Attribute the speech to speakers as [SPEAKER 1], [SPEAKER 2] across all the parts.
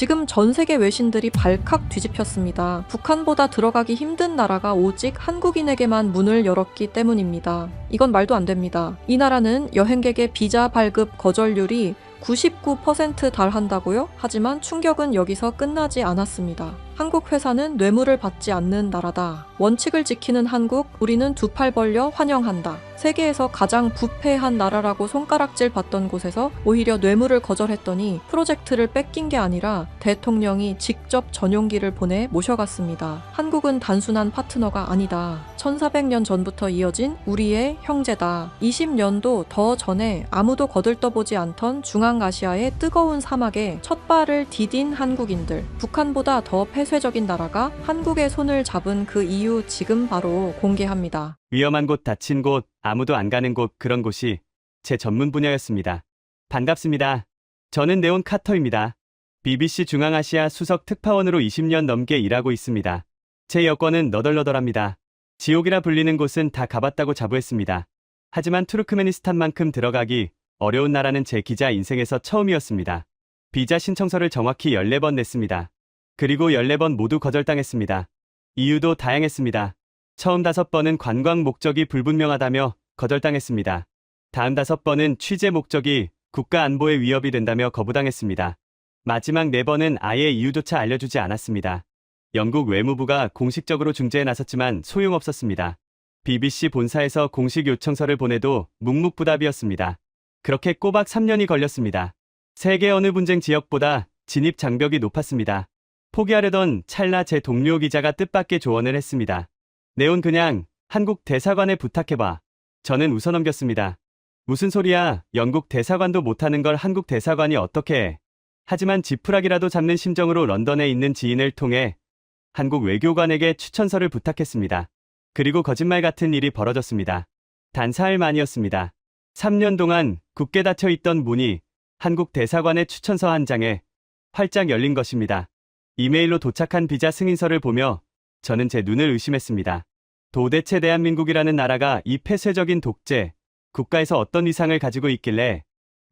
[SPEAKER 1] 지금 전 세계 외신들이 발칵 뒤집혔습니다. 북한보다 들어가기 힘든 나라가 오직 한국인에게만 문을 열었기 때문입니다. 이건 말도 안 됩니다. 이 나라는 여행객의 비자 발급 거절률이 99% 달한다고요? 하지만 충격은 여기서 끝나지 않았습니다. 한국 회사는 뇌물을 받지 않는 나라다. 원칙을 지키는 한국, 우리는 두 팔 벌려 환영한다. 세계에서 가장 부패한 나라라고 손가락질 받던 곳에서 오히려 뇌물을 거절했더니 프로젝트를 뺏긴 게 아니라 대통령이 직접 전용기를 보내 모셔갔습니다. 한국은 단순한 파트너가 아니다. 1400년 전부터 이어진 우리의 형제다. 20년도 더 전에 아무도 거들떠보지 않던 중앙아시아의 뜨거운 사막에 첫 발을 디딘 한국인들. 북한보다 더 폐쇄적인 나라가 한국의 손을 잡은 그 이유 지금 바로 공개합니다.
[SPEAKER 2] 위험한 곳, 닫힌 곳, 아무도 안 가는 곳, 그런 곳이 제 전문 분야였습니다. 반갑습니다. 저는 네온 카터입니다. BBC 중앙아시아 수석 특파원으로 20년 넘게 일하고 있습니다. 제 여권은 너덜너덜합니다. 지옥이라 불리는 곳은 다 가봤다고 자부했습니다. 하지만 투르크메니스탄만큼 들어가기 어려운 나라는 제 기자 인생에서 처음이었습니다. 비자 신청서를 정확히 14번 냈습니다. 그리고 14번 모두 거절당했습니다. 이유도 다양했습니다. 처음 5번은 관광 목적이 불분명하다며 거절당했습니다. 다음 5번은 취재 목적이 국가 안보에 위협이 된다며 거부당했습니다. 마지막 4번은 아예 이유조차 알려주지 않았습니다. 영국 외무부가 공식적으로 중재에 나섰지만 소용없었습니다. BBC 본사에서 공식 요청서를 보내도 묵묵부답이었습니다. 그렇게 꼬박 3년이 걸렸습니다. 세계 어느 분쟁 지역보다 진입 장벽이 높았습니다. 포기하려던 찰나 제 동료 기자가 뜻밖의 조언을 했습니다. 네온 그냥 한국 대사관에 부탁해봐. 저는 웃어넘겼습니다. 무슨 소리야, 영국 대사관도 못하는 걸 한국 대사관이 어떻게 해. 하지만 지푸라기라도 잡는 심정으로 런던에 있는 지인을 통해 한국 외교관에게 추천서를 부탁했습니다. 그리고 거짓말 같은 일이 벌어졌습니다. 단 사흘 만이었습니다. 3년 동안 굳게 닫혀있던 문이 한국 대사관의 추천서 한 장에 활짝 열린 것입니다. 이메일로 도착한 비자 승인서를 보며 저는 제 눈을 의심했습니다. 도대체 대한민국이라는 나라가 이 폐쇄적인 독재 국가에서 어떤 위상을 가지고 있길래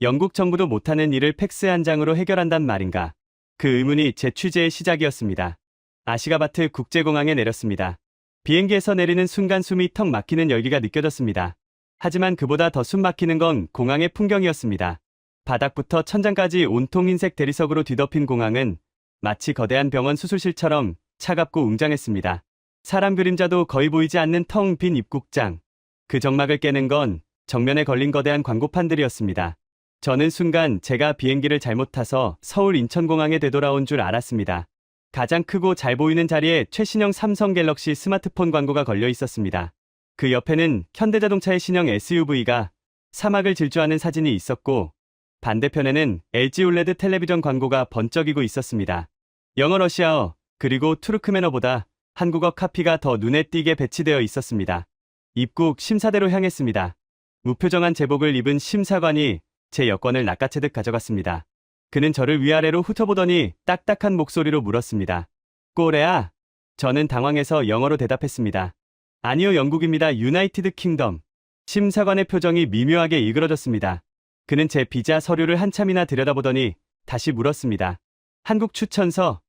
[SPEAKER 2] 영국 정부도 못하는 일을 팩스 한 장으로 해결한단 말인가. 그 의문이 제 취재의 시작이었습니다. 아시가바트 국제공항에 내렸습니다. 비행기에서 내리는 순간 숨이 턱 막히는 열기가 느껴졌습니다. 하지만 그보다 더 숨 막히는 건 공항의 풍경이었습니다. 바닥부터 천장까지 온통 흰색 대리석으로 뒤덮인 공항은 마치 거대한 병원 수술실처럼 차갑고 웅장했습니다. 사람 그림자도 거의 보이지 않는 텅 빈 입국장. 그 정막을 깨는 건 정면에 걸린 거대한 광고판들이었습니다. 저는 순간 제가 비행기를 잘못 타서 서울 인천공항에 되돌아온 줄 알았습니다. 가장 크고 잘 보이는 자리에 최신형 삼성 갤럭시 스마트폰 광고가 걸려 있었습니다. 그 옆에는 현대자동차의 신형 SUV가 사막을 질주하는 사진이 있었고 반대편에는 LG 올레드 텔레비전 광고가 번쩍이고 있었습니다. 영어, 러시아어, 그리고 투르크메너보다 한국어 카피가 더 눈에 띄게 배치되어 있었습니다. 입국 심사대로 향했습니다. 무표정한 제복을 입은 심사관이 제 여권을 낚아채듯 가져갔습니다. 그는 저를 위아래로 훑어보더니 딱딱한 목소리로 물었습니다. 꼬레아? 저는 당황해서 영어로 대답했습니다. 아니요, 영국입니다. 유나이티드 킹덤. 심사관의 표정이 미묘하게 일그러졌습니다. 그는 제 비자 서류를 한참이나 들여다보더니 다시 물었습니다. 한국 추천서?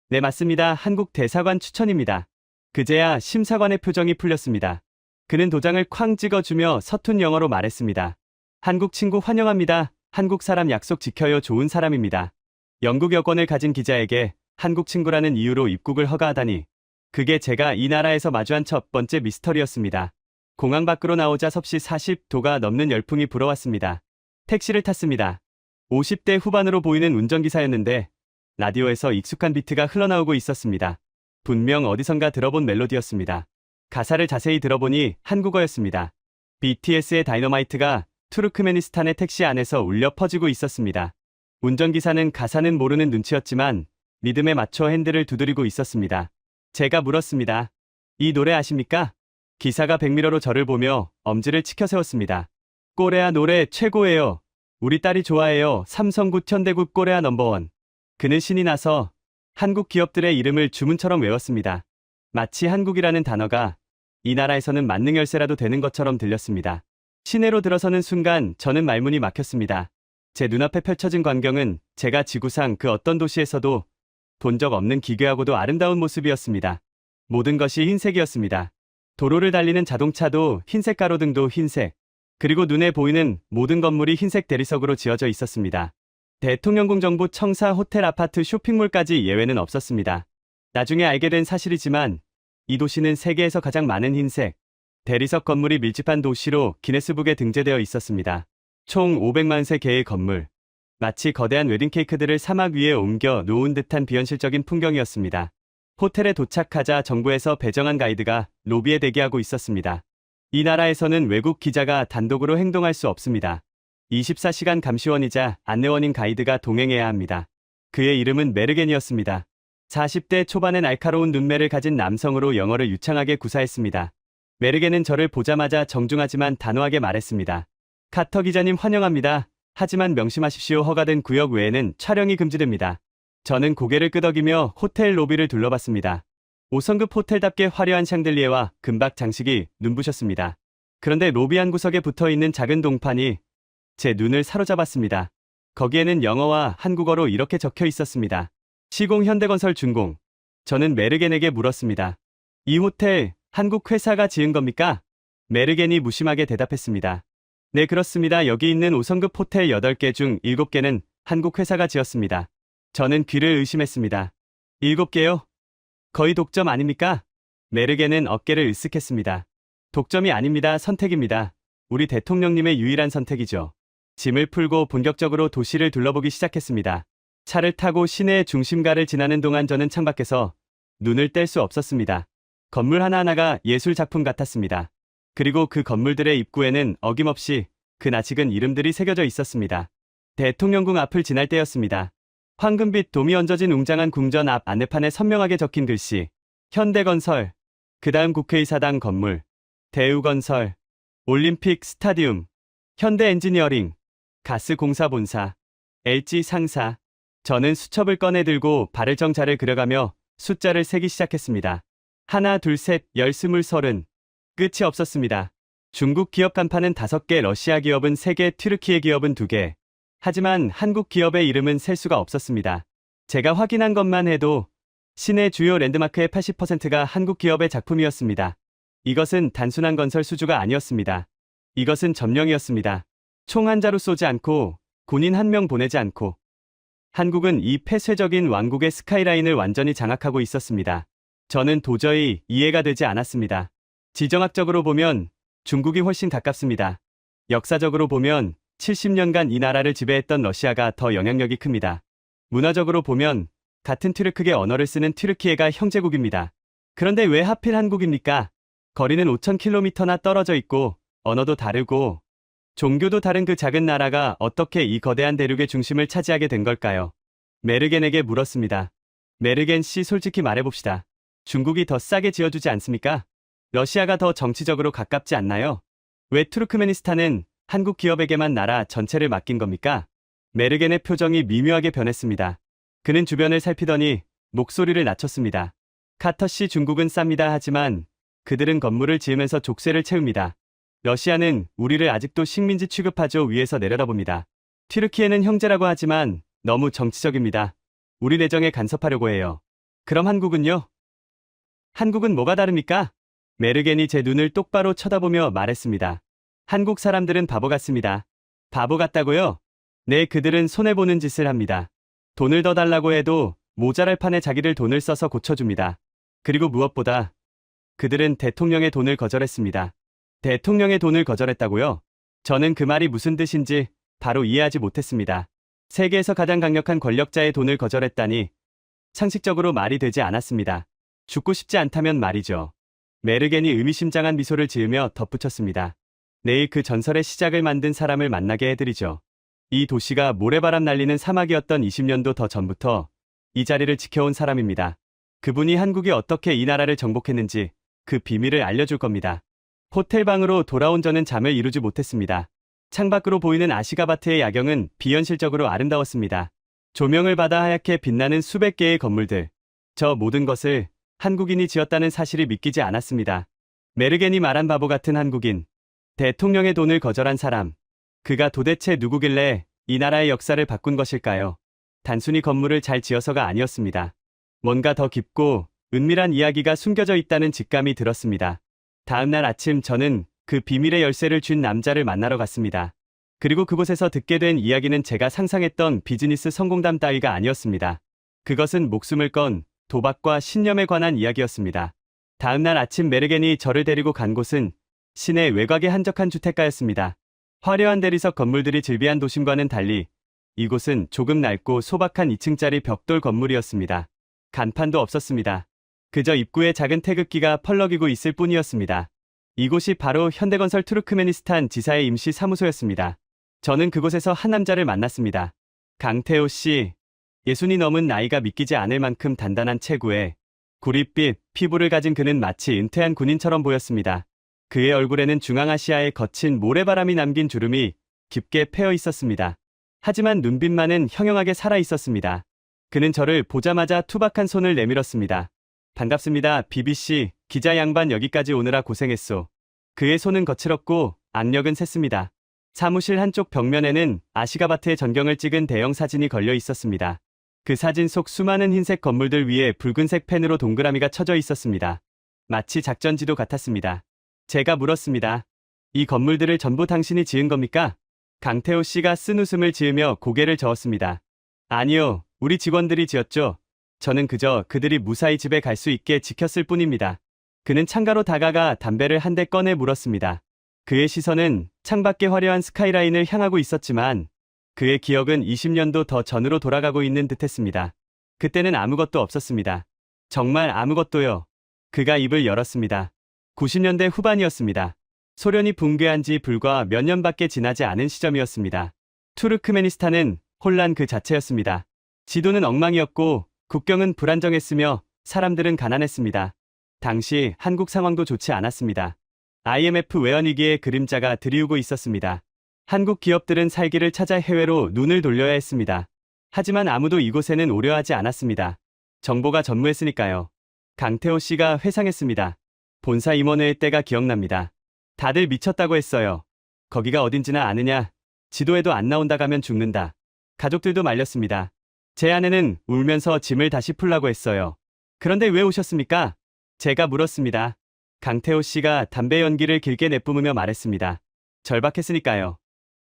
[SPEAKER 2] 네, 맞습니다. 한국 대사관 추천입니다. 그제야 심사관의 표정이 풀렸습니다. 그는 도장을 쾅 찍어주며 서툰 영어로 말했습니다. 한국 친구 환영합니다. 한국 사람 약속 지켜요. 좋은 사람입니다. 영국 여권을 가진 기자에게 한국 친구라는 이유로 입국을 허가하다니. 그게 제가 이 나라에서 마주한 첫 번째 미스터리였습니다. 공항 밖으로 나오자 섭씨 40도가 넘는 열풍이 불어왔습니다. 택시를 탔습니다. 50대 후반으로 보이는 운전기사였는데 라디오에서 익숙한 비트가 흘러나오고 있었습니다. 분명 어디선가 들어본 멜로디였습니다. 가사를 자세히 들어보니 한국어였습니다. BTS의 다이너마이트가 투르크메니스탄의 택시 안에서 울려 퍼지고 있었습니다. 운전기사는 가사는 모르는 눈치였지만 리듬에 맞춰 핸들을 두드리고 있었습니다. 제가 물었습니다. 이 노래 아십니까? 기사가 백미러로 저를 보며 엄지를 치켜 세웠습니다. 꼬레아 노래 최고예요. 우리 딸이 좋아해요. 삼성굿 현대굿 꼬레아 넘버원. 그는 신이 나서 한국 기업들의 이름을 주문처럼 외웠습니다. 마치 한국이라는 단어가 이 나라에서는 만능 열쇠라도 되는 것처럼 들렸습니다. 시내로 들어서는 순간 저는 말문이 막혔습니다. 제 눈앞에 펼쳐진 광경은 제가 지구상 그 어떤 도시에서도 본 적 없는 기괴하고도 아름다운 모습이었습니다. 모든 것이 흰색이었습니다. 도로를 달리는 자동차도 흰색 가로등도 흰색, 그리고 눈에 보이는 모든 건물이 흰색 대리석으로 지어져 있었습니다. 대통령궁 정부 청사 호텔 아파트 쇼핑몰까지 예외는 없었습니다. 나중에 알게 된 사실이지만 이 도시는 세계에서 가장 많은 흰색 대리석 건물이 밀집한 도시로 기네스북에 등재되어 있었습니다. 총 500만 개의 건물. 마치 거대한 웨딩케이크들을 사막 위에 옮겨 놓은 듯한 비현실적인 풍경이었습니다. 호텔에 도착하자 정부에서 배정한 가이드가 로비에 대기하고 있었습니다. 이 나라에서는 외국 기자가 단독으로 행동할 수 없습니다. 24시간 감시원이자 안내원인 가이드가 동행해야 합니다. 그의 이름은 메르겐이었습니다. 40대 초반의 날카로운 눈매를 가진 남성으로 영어를 유창하게 구사했습니다. 메르겐은 저를 보자마자 정중하지만 단호하게 말했습니다. 카터 기자님 환영합니다. 하지만 명심하십시오. 허가된 구역 외에는 촬영이 금지됩니다. 저는 고개를 끄덕이며 호텔 로비를 둘러봤습니다. 5성급 호텔답게 화려한 샹들리에와 금박 장식이 눈부셨습니다. 그런데 로비 한 구석에 붙어있는 작은 동판이 제 눈을 사로잡았습니다. 거기에는 영어와 한국어로 이렇게 적혀 있었습니다. 시공 현대건설 준공. 저는 메르겐에게 물었습니다. 이 호텔 한국 회사가 지은 겁니까? 메르겐이 무심하게 대답했습니다. 네, 그렇습니다. 여기 있는 5성급 호텔 8개 중 7개는 한국 회사가 지었습니다. 저는 귀를 의심했습니다. 7개요? 거의 독점 아닙니까? 메르겐은 어깨를 으쓱했습니다. 독점이 아닙니다. 선택입니다. 우리 대통령님의 유일한 선택이죠. 짐을 풀고 본격적으로 도시를 둘러보기 시작했습니다. 차를 타고 시내의 중심가를 지나는 동안 저는 창밖에서 눈을 뗄 수 없었습니다. 건물 하나하나가 예술 작품 같았습니다. 그리고 그 건물들의 입구에는 어김없이 그 낯익은 이름들이 새겨져 있었습니다. 대통령궁 앞을 지날 때였습니다. 황금빛 돔이 얹어진 웅장한 궁전 앞 안내판에 선명하게 적힌 글씨. 현대건설, 그 다음 국회의사당 건물, 대우건설, 올림픽 스타디움, 현대엔지니어링, 가스공사 본사, LG 상사. 저는 수첩을 꺼내들고 발을 정자를 그려가며 숫자를 세기 시작했습니다. 하나, 둘, 셋, 열, 스물, 서른. 끝이 없었습니다. 중국 기업 간판은 5개, 러시아 기업은 3개, 튀르키예 기업은 2개. 하지만 한국 기업의 이름은 셀 수가 없었습니다. 제가 확인한 것만 해도 시내 주요 랜드마크의 80%가 한국 기업의 작품이었습니다. 이것은 단순한 건설 수주가 아니었습니다. 이것은 점령이었습니다. 총 한 자루 쏘지 않고, 군인 한 명 보내지 않고. 한국은 이 폐쇄적인 왕국의 스카이라인을 완전히 장악하고 있었습니다. 저는 도저히 이해가 되지 않았습니다. 지정학적으로 보면 중국이 훨씬 가깝습니다. 역사적으로 보면 70년간 이 나라를 지배했던 러시아가 더 영향력이 큽니다. 문화적으로 보면 같은 튀르크계 언어를 쓰는 튀르키예가 형제국입니다. 그런데 왜 하필 한국입니까? 거리는 5,000km나 떨어져 있고 언어도 다르고 종교도 다른 그 작은 나라가 어떻게 이 거대한 대륙의 중심을 차지하게 된 걸까요? 메르겐에게 물었습니다. 메르겐 씨, 솔직히 말해봅시다. 중국이 더 싸게 지어주지 않습니까? 러시아가 더 정치적으로 가깝지 않나요? 왜 투르크메니스탄은 한국 기업에게만 나라 전체를 맡긴 겁니까? 메르겐의 표정이 미묘하게 변했습니다. 그는 주변을 살피더니 목소리를 낮췄습니다. 카터 씨, 중국은 쌉니다. 하지만 그들은 건물을 지으면서 족쇄를 채웁니다. 러시아는 우리를 아직도 식민지 취급하죠. 위에서 내려다봅니다. 튀르키예는 형제라고 하지만 너무 정치적입니다. 우리 내정에 간섭하려고 해요. 그럼 한국은요? 한국은 뭐가 다릅니까? 메르겐이 제 눈을 똑바로 쳐다보며 말했습니다. 한국 사람들은 바보 같습니다. 바보 같다고요? 네, 그들은 손해보는 짓을 합니다. 돈을 더 달라고 해도 모자랄 판에 자기들 돈을 써서 고쳐줍니다. 그리고 무엇보다 그들은 대통령의 돈을 거절했습니다. 대통령의 돈을 거절했다고요? 저는 그 말이 무슨 뜻인지 바로 이해하지 못했습니다. 세계에서 가장 강력한 권력자의 돈을 거절했다니 상식적으로 말이 되지 않았습니다. 죽고 싶지 않다면 말이죠. 메르겐이 의미심장한 미소를 지으며 덧붙였습니다. 내일 그 전설의 시작을 만든 사람을 만나게 해드리죠. 이 도시가 모래바람 날리는 사막이었던 20년도 더 전부터 이 자리를 지켜온 사람입니다. 그분이 한국이 어떻게 이 나라를 정복했는지 그 비밀을 알려줄 겁니다. 호텔 방으로 돌아온 저는 잠을 이루지 못했습니다. 창밖으로 보이는 아시가바트의 야경은 비현실적으로 아름다웠습니다. 조명을 받아 하얗게 빛나는 수백 개의 건물들. 저 모든 것을 한국인이 지었다는 사실이 믿기지 않았습니다. 메르겐이 말한 바보 같은 한국인. 대통령의 돈을 거절한 사람. 그가 도대체 누구길래 이 나라의 역사를 바꾼 것일까요? 단순히 건물을 잘 지어서가 아니었습니다. 뭔가 더 깊고 은밀한 이야기가 숨겨져 있다는 직감이 들었습니다. 다음 날 아침 저는 그 비밀의 열쇠를 쥔 남자를 만나러 갔습니다. 그리고 그곳에서 듣게 된 이야기는 제가 상상했던 비즈니스 성공담 따위가 아니었습니다. 그것은 목숨을 건 도박과 신념에 관한 이야기였습니다. 다음 날 아침 메르겐이 저를 데리고 간 곳은 시내 외곽의 한적한 주택가였습니다. 화려한 대리석 건물들이 즐비한 도심과는 달리 이곳은 조금 낡고 소박한 2층짜리 벽돌 건물이었습니다. 간판도 없었습니다. 그저 입구에 작은 태극기가 펄럭이고 있을 뿐이었습니다. 이곳이 바로 현대건설 투르크메니스탄 지사의 임시 사무소였습니다. 저는 그곳에서 한 남자를 만났습니다. 강태호 씨. 60이 넘은 나이가 믿기지 않을 만큼 단단한 체구에 구릿빛 피부를 가진 그는 마치 은퇴한 군인처럼 보였습니다. 그의 얼굴에는 중앙아시아의 거친 모래바람이 남긴 주름이 깊게 패여 있었습니다. 하지만 눈빛만은 형형하게 살아 있었습니다. 그는 저를 보자마자 투박한 손을 내밀었습니다. 반갑습니다. BBC 기자 양반 여기까지 오느라 고생했소. 그의 손은 거칠었고 악력은 셌습니다. 사무실 한쪽 벽면에는 아시가바트의 전경을 찍은 대형 사진이 걸려 있었습니다. 그 사진 속 수많은 흰색 건물들 위에 붉은색 펜으로 동그라미가 쳐져 있었습니다. 마치 작전지도 같았습니다. 제가 물었습니다. 이 건물들을 전부 당신이 지은 겁니까? 강태호 씨가 쓴 웃음을 지으며 고개를 저었습니다. 아니요, 우리 직원들이 지었죠. 저는 그저 그들이 무사히 집에 갈 수 있게 지켰을 뿐입니다. 그는 창가로 다가가 담배를 한 대 꺼내 물었습니다. 그의 시선은 창밖의 화려한 스카이라인을 향하고 있었지만 그의 기억은 20년도 더 전으로 돌아가고 있는 듯했습니다. 그때는 아무것도 없었습니다. 정말 아무것도요. 그가 입을 열었습니다. 90년대 후반이었습니다. 소련이 붕괴한 지 불과 몇 년밖에 지나지 않은 시점이었습니다. 투르크메니스탄은 혼란 그 자체였습니다. 지도는 엉망이었고 국경은 불안정했으며 사람들은 가난했습니다. 당시 한국 상황도 좋지 않았습니다. IMF 외환위기의 그림자가 드리우고 있었습니다. 한국 기업들은 살기를 찾아 해외로 눈을 돌려야 했습니다. 하지만 아무도 이곳에는 오려 하지 않았습니다. 정보가 전무했으니까요. 강태호 씨가 회상했습니다. 본사 임원회의 때가 기억납니다. 다들 미쳤다고 했어요. 거기가 어딘지나 아느냐? 지도에도 안 나온다 가면 죽는다. 가족들도 말렸습니다. 제 아내는 울면서 짐을 다시 풀라고 했어요. 그런데 왜 오셨습니까? 제가 물었습니다. 강태호 씨가 담배 연기를 길게 내뿜으며 말했습니다. 절박했으니까요.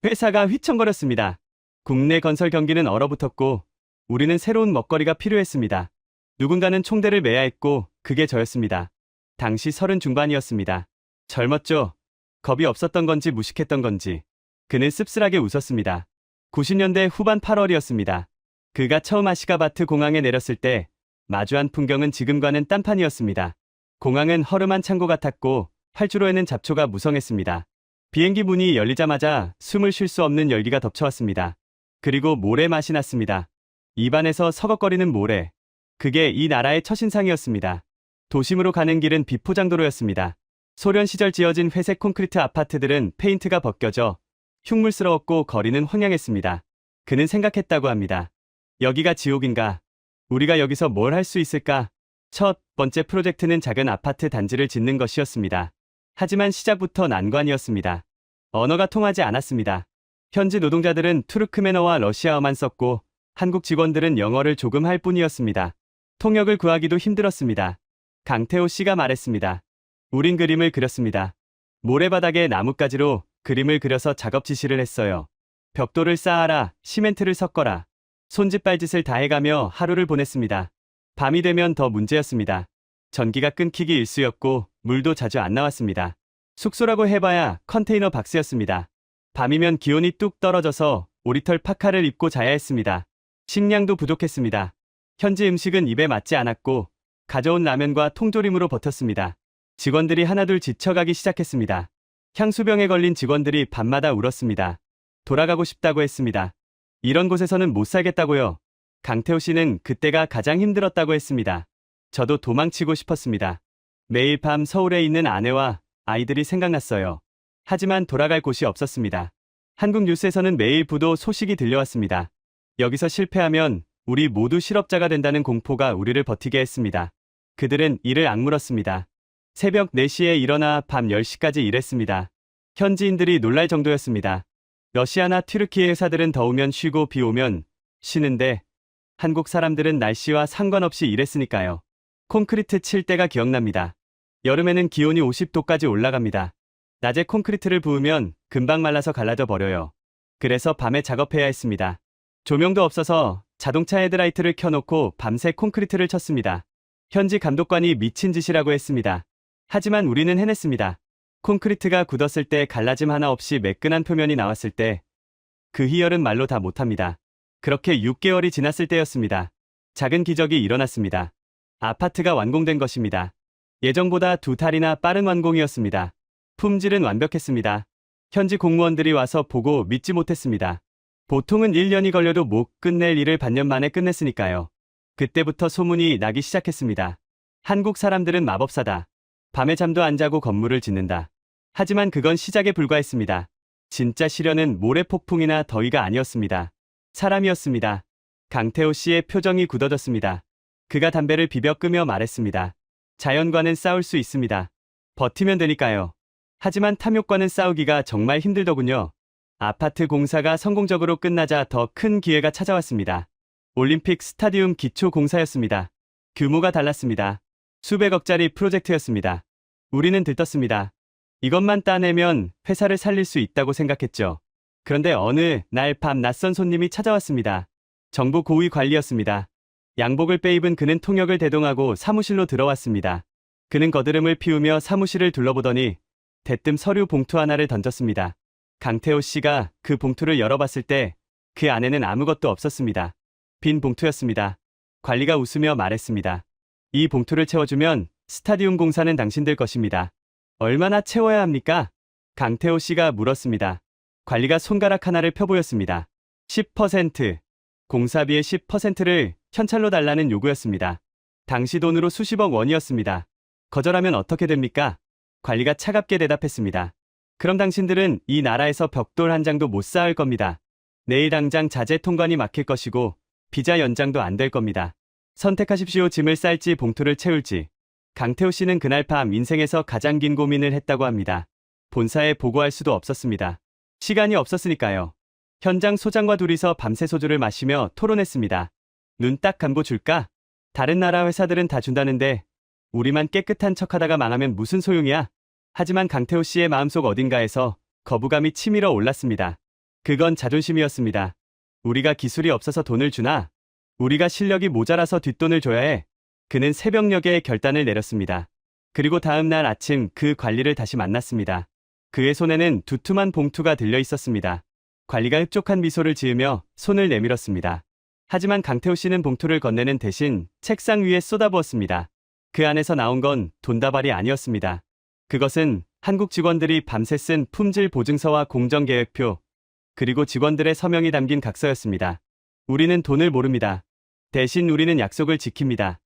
[SPEAKER 2] 회사가 휘청거렸습니다. 국내 건설 경기는 얼어붙었고 우리는 새로운 먹거리가 필요했습니다. 누군가는 총대를 매야 했고 그게 저였습니다. 당시 30 중반이었습니다. 젊었죠. 겁이 없었던 건지 무식했던 건지. 그는 씁쓸하게 웃었습니다. 90년대 후반 8월이었습니다. 그가 처음 아시가바트 공항에 내렸을 때 마주한 풍경은 지금과는 딴판이었습니다. 공항은 허름한 창고 같았고 활주로에는 잡초가 무성했습니다. 비행기 문이 열리자마자 숨을 쉴 수 없는 열기가 덮쳐왔습니다. 그리고 모래 맛이 났습니다. 입안에서 서걱거리는 모래. 그게 이 나라의 첫인상이었습니다. 도심으로 가는 길은 비포장도로였습니다. 소련 시절 지어진 회색 콘크리트 아파트들은 페인트가 벗겨져 흉물스러웠고 거리는 황량했습니다. 그는 생각했다고 합니다. 여기가 지옥인가? 우리가 여기서 뭘 할 수 있을까? 첫 번째 프로젝트는 작은 아파트 단지를 짓는 것이었습니다. 하지만 시작부터 난관이었습니다. 언어가 통하지 않았습니다. 현지 노동자들은 투르크메너와 러시아어만 썼고 한국 직원들은 영어를 조금 할 뿐이었습니다. 통역을 구하기도 힘들었습니다. 강태호 씨가 말했습니다. 우린 그림을 그렸습니다. 모래바닥에 나뭇가지로 그림을 그려서 작업 지시를 했어요. 벽돌을 쌓아라, 시멘트를 섞어라. 손짓발짓을 다 해가며 하루를 보냈습니다. 밤이 되면 더 문제였습니다. 전기가 끊기기 일쑤였고 물도 자주 안 나왔습니다. 숙소라고 해봐야 컨테이너 박스였습니다. 밤이면 기온이 뚝 떨어져서 오리털 파카를 입고 자야 했습니다. 식량도 부족했습니다. 현지 음식은 입에 맞지 않았고 가져온 라면과 통조림으로 버텼습니다. 직원들이 하나둘 지쳐가기 시작했습니다. 향수병에 걸린 직원들이 밤마다 울었습니다. 돌아가고 싶다고 했습니다. 이런 곳에서는 못 살겠다고요. 강태호 씨는 그때가 가장 힘들었다고 했습니다. 저도 도망치고 싶었습니다. 매일 밤 서울에 있는 아내와 아이들이 생각났어요. 하지만 돌아갈 곳이 없었습니다. 한국 뉴스에서는 매일 부도 소식이 들려왔습니다. 여기서 실패하면 우리 모두 실업자가 된다는 공포가 우리를 버티게 했습니다. 그들은 이를 악물었습니다. 새벽 4시에 일어나 밤 10시까지 일했습니다. 현지인들이 놀랄 정도였습니다. 러시아나 튀르키예 회사들은 더우면 쉬고 비 오면 쉬는데 한국 사람들은 날씨와 상관없이 일했으니까요. 콘크리트 칠 때가 기억납니다. 여름에는 기온이 50도까지 올라갑니다. 낮에 콘크리트를 부으면 금방 말라서 갈라져 버려요. 그래서 밤에 작업해야 했습니다. 조명도 없어서 자동차 헤드라이트를 켜놓고 밤새 콘크리트를 쳤습니다. 현지 감독관이 미친 짓이라고 했습니다. 하지만 우리는 해냈습니다. 콘크리트가 굳었을 때 갈라짐 하나 없이 매끈한 표면이 나왔을 때 그 희열은 말로 다 못합니다. 그렇게 6개월이 지났을 때였습니다. 작은 기적이 일어났습니다. 아파트가 완공된 것입니다. 예정보다 2달이나 빠른 완공이었습니다. 품질은 완벽했습니다. 현지 공무원들이 와서 보고 믿지 못했습니다. 보통은 1년이 걸려도 못 끝낼 일을 반년 만에 끝냈으니까요. 그때부터 소문이 나기 시작했습니다. 한국 사람들은 마법사다. 밤에 잠도 안 자고 건물을 짓는다. 하지만 그건 시작에 불과했습니다. 진짜 시련은 모래폭풍이나 더위가 아니었습니다. 사람이었습니다. 강태호 씨의 표정이 굳어졌습니다. 그가 담배를 비벼 끄며 말했습니다. 자연과는 싸울 수 있습니다. 버티면 되니까요. 하지만 탐욕과는 싸우기가 정말 힘들더군요. 아파트 공사가 성공적으로 끝나자 더 큰 기회가 찾아왔습니다. 올림픽 스타디움 기초 공사였습니다. 규모가 달랐습니다. 수백억짜리 프로젝트였습니다. 우리는 들떴습니다. 이것만 따내면 회사를 살릴 수 있다고 생각했죠. 그런데 어느 날 밤 낯선 손님이 찾아왔습니다. 정부 고위 관리였습니다. 양복을 빼입은 그는 통역을 대동하고 사무실로 들어왔습니다. 그는 거드름을 피우며 사무실을 둘러보더니 대뜸 서류 봉투 하나를 던졌습니다. 강태호 씨가 그 봉투를 열어봤을 때 그 안에는 아무것도 없었습니다. 빈 봉투였습니다. 관리가 웃으며 말했습니다. 이 봉투를 채워주면 스타디움 공사는 당신들 것입니다. 얼마나 채워야 합니까? 강태호 씨가 물었습니다. 관리가 손가락 하나를 펴보였습니다. 10%. 공사비의 10%를 현찰로 달라는 요구였습니다. 당시 돈으로 수십억 원이었습니다. 거절하면 어떻게 됩니까? 관리가 차갑게 대답했습니다. 그럼 당신들은 이 나라에서 벽돌 한 장도 못 쌓을 겁니다. 내일 당장 자재 통관이 막힐 것이고 비자 연장도 안 될 겁니다. 선택하십시오. 짐을 쌀지 봉투를 채울지. 강태호 씨는 그날 밤 인생에서 가장 긴 고민을 했다고 합니다. 본사에 보고할 수도 없었습니다. 시간이 없었으니까요. 현장 소장과 둘이서 밤새 소주를 마시며 토론했습니다. 눈 딱 감고 줄까? 다른 나라 회사들은 다 준다는데 우리만 깨끗한 척하다가 망하면 무슨 소용이야? 하지만 강태호 씨의 마음속 어딘가에서 거부감이 치밀어 올랐습니다. 그건 자존심이었습니다. 우리가 기술이 없어서 돈을 주나? 우리가 실력이 모자라서 뒷돈을 줘야 해. 그는 새벽녘에 결단을 내렸습니다. 그리고 다음 날 아침 그 관리를 다시 만났습니다. 그의 손에는 두툼한 봉투가 들려 있었습니다. 관리가 흡족한 미소를 지으며 손을 내밀었습니다. 하지만 강태호 씨는 봉투를 건네는 대신 책상 위에 쏟아부었습니다. 그 안에서 나온 건 돈다발이 아니었습니다. 그것은 한국 직원들이 밤새 쓴 품질 보증서와 공정계획표, 그리고 직원들의 서명이 담긴 각서였습니다. 우리는 돈을 모릅니다. 대신 우리는 약속을 지킵니다.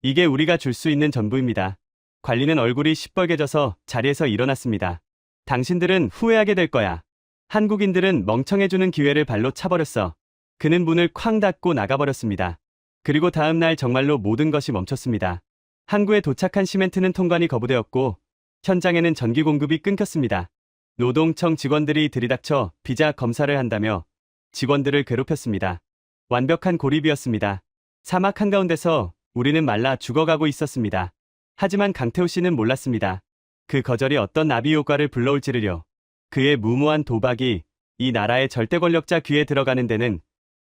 [SPEAKER 2] 이게 우리가 줄 수 있는 전부입니다. 관리는 얼굴이 시뻘개져서 자리에서 일어났습니다. 당신들은 후회하게 될 거야. 한국인들은 멍청해주는 기회를 발로 차버렸어. 그는 문을 쾅 닫고 나가버렸습니다. 그리고 다음 날 정말로 모든 것이 멈췄습니다. 항구에 도착한 시멘트는 통관이 거부되었고 현장에는 전기 공급이 끊겼습니다. 노동청 직원들이 들이닥쳐 비자 검사를 한다며 직원들을 괴롭혔습니다. 완벽한 고립이었습니다. 사막 한가운데서 우리는 말라 죽어가고 있었습니다. 하지만 강태호 씨는 몰랐습니다. 그 거절이 어떤 나비 효과를 불러올지를요. 그의 무모한 도박이 이 나라의 절대 권력자 귀에 들어가는 데는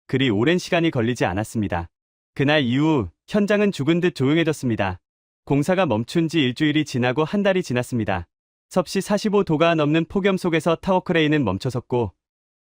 [SPEAKER 2] 그리 오랜 시간이 걸리지 않았습니다. 그날 이후 현장은 죽은 듯 조용해졌습니다. 공사가 멈춘 지 일주일이 지나고 한 달이 지났습니다. 섭씨 45도가 넘는 폭염 속에서 타워크레인은 멈춰섰고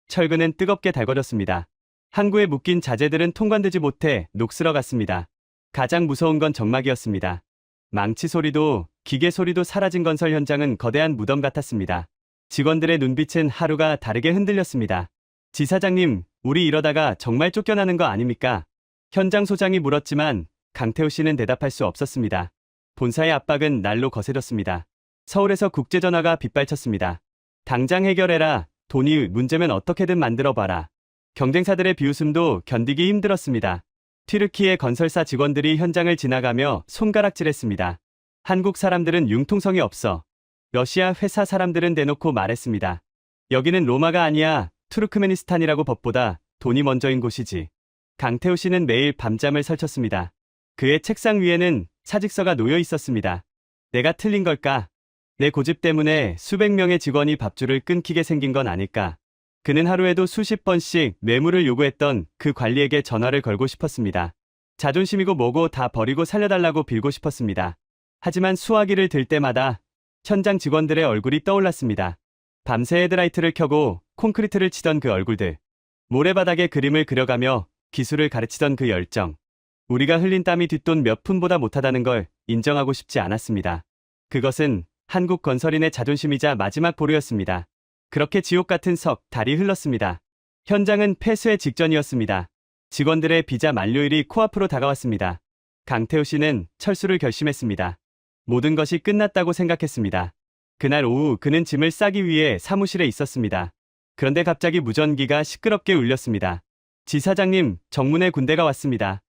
[SPEAKER 2] 철근은 뜨겁게 달궈졌습니다. 항구에 묶인 자재들은 통관되지 못해 녹슬어갔습니다. 가장 무서운 건 정막이었습니다. 망치 소리도 기계 소리도 사라진 건설 현장은 거대한 무덤 같았습니다. 직원들의 눈빛은 하루가 다르게 흔들렸습니다. 지사장님, 우리 이러다가 정말 쫓겨나는 거 아닙니까? 현장 소장이 물었지만 강태호 씨는 대답할 수 없었습니다. 본사의 압박은 날로 거세졌습니다. 서울에서 국제전화가 빗발쳤습니다. 당장 해결해라. 돈이 문제면 어떻게든 만들어봐라. 경쟁사들의 비웃음도 견디기 힘들었습니다. 튀르키예 건설사 직원들이 현장을 지나가며 손가락질했습니다. 한국 사람들은 융통성이 없어. 러시아 회사 사람들은 대놓고 말했습니다. 여기는 로마가 아니야. 투르크메니스탄이라고 법보다 돈이 먼저인 곳이지. 강태호 씨는 매일 밤잠을 설쳤습니다. 그의 책상 위에는 사직서가 놓여 있었습니다. 내가 틀린 걸까? 내 고집 때문에 수백 명의 직원이 밥줄을 끊기게 생긴 건 아닐까? 그는 하루에도 수십 번씩 뇌물을 요구했던 그 관리에게 전화를 걸고 싶었습니다. 자존심이고 뭐고 다 버리고 살려달라고 빌고 싶었습니다. 하지만 수화기를 들 때마다 현장 직원들의 얼굴이 떠올랐습니다. 밤새 헤드라이트를 켜고 콘크리트를 치던 그 얼굴들. 모래바닥에 그림을 그려가며 기술을 가르치던 그 열정. 우리가 흘린 땀이 뒷돈 몇 푼보다 못하다는 걸 인정하고 싶지 않았습니다. 그것은 한국 건설인의 자존심이자 마지막 보루였습니다. 그렇게 지옥 같은 석 달이 흘렀습니다. 현장은 폐쇄 직전이었습니다. 직원들의 비자 만료일이 코앞으로 다가왔습니다. 강태호 씨는 철수를 결심했습니다. 모든 것이 끝났다고 생각했습니다. 그날 오후 그는 짐을 싸기 위해 사무실에 있었습니다. 그런데 갑자기 무전기가 시끄럽게 울렸습니다. 지사장님, 정문에 군대가 왔습니다.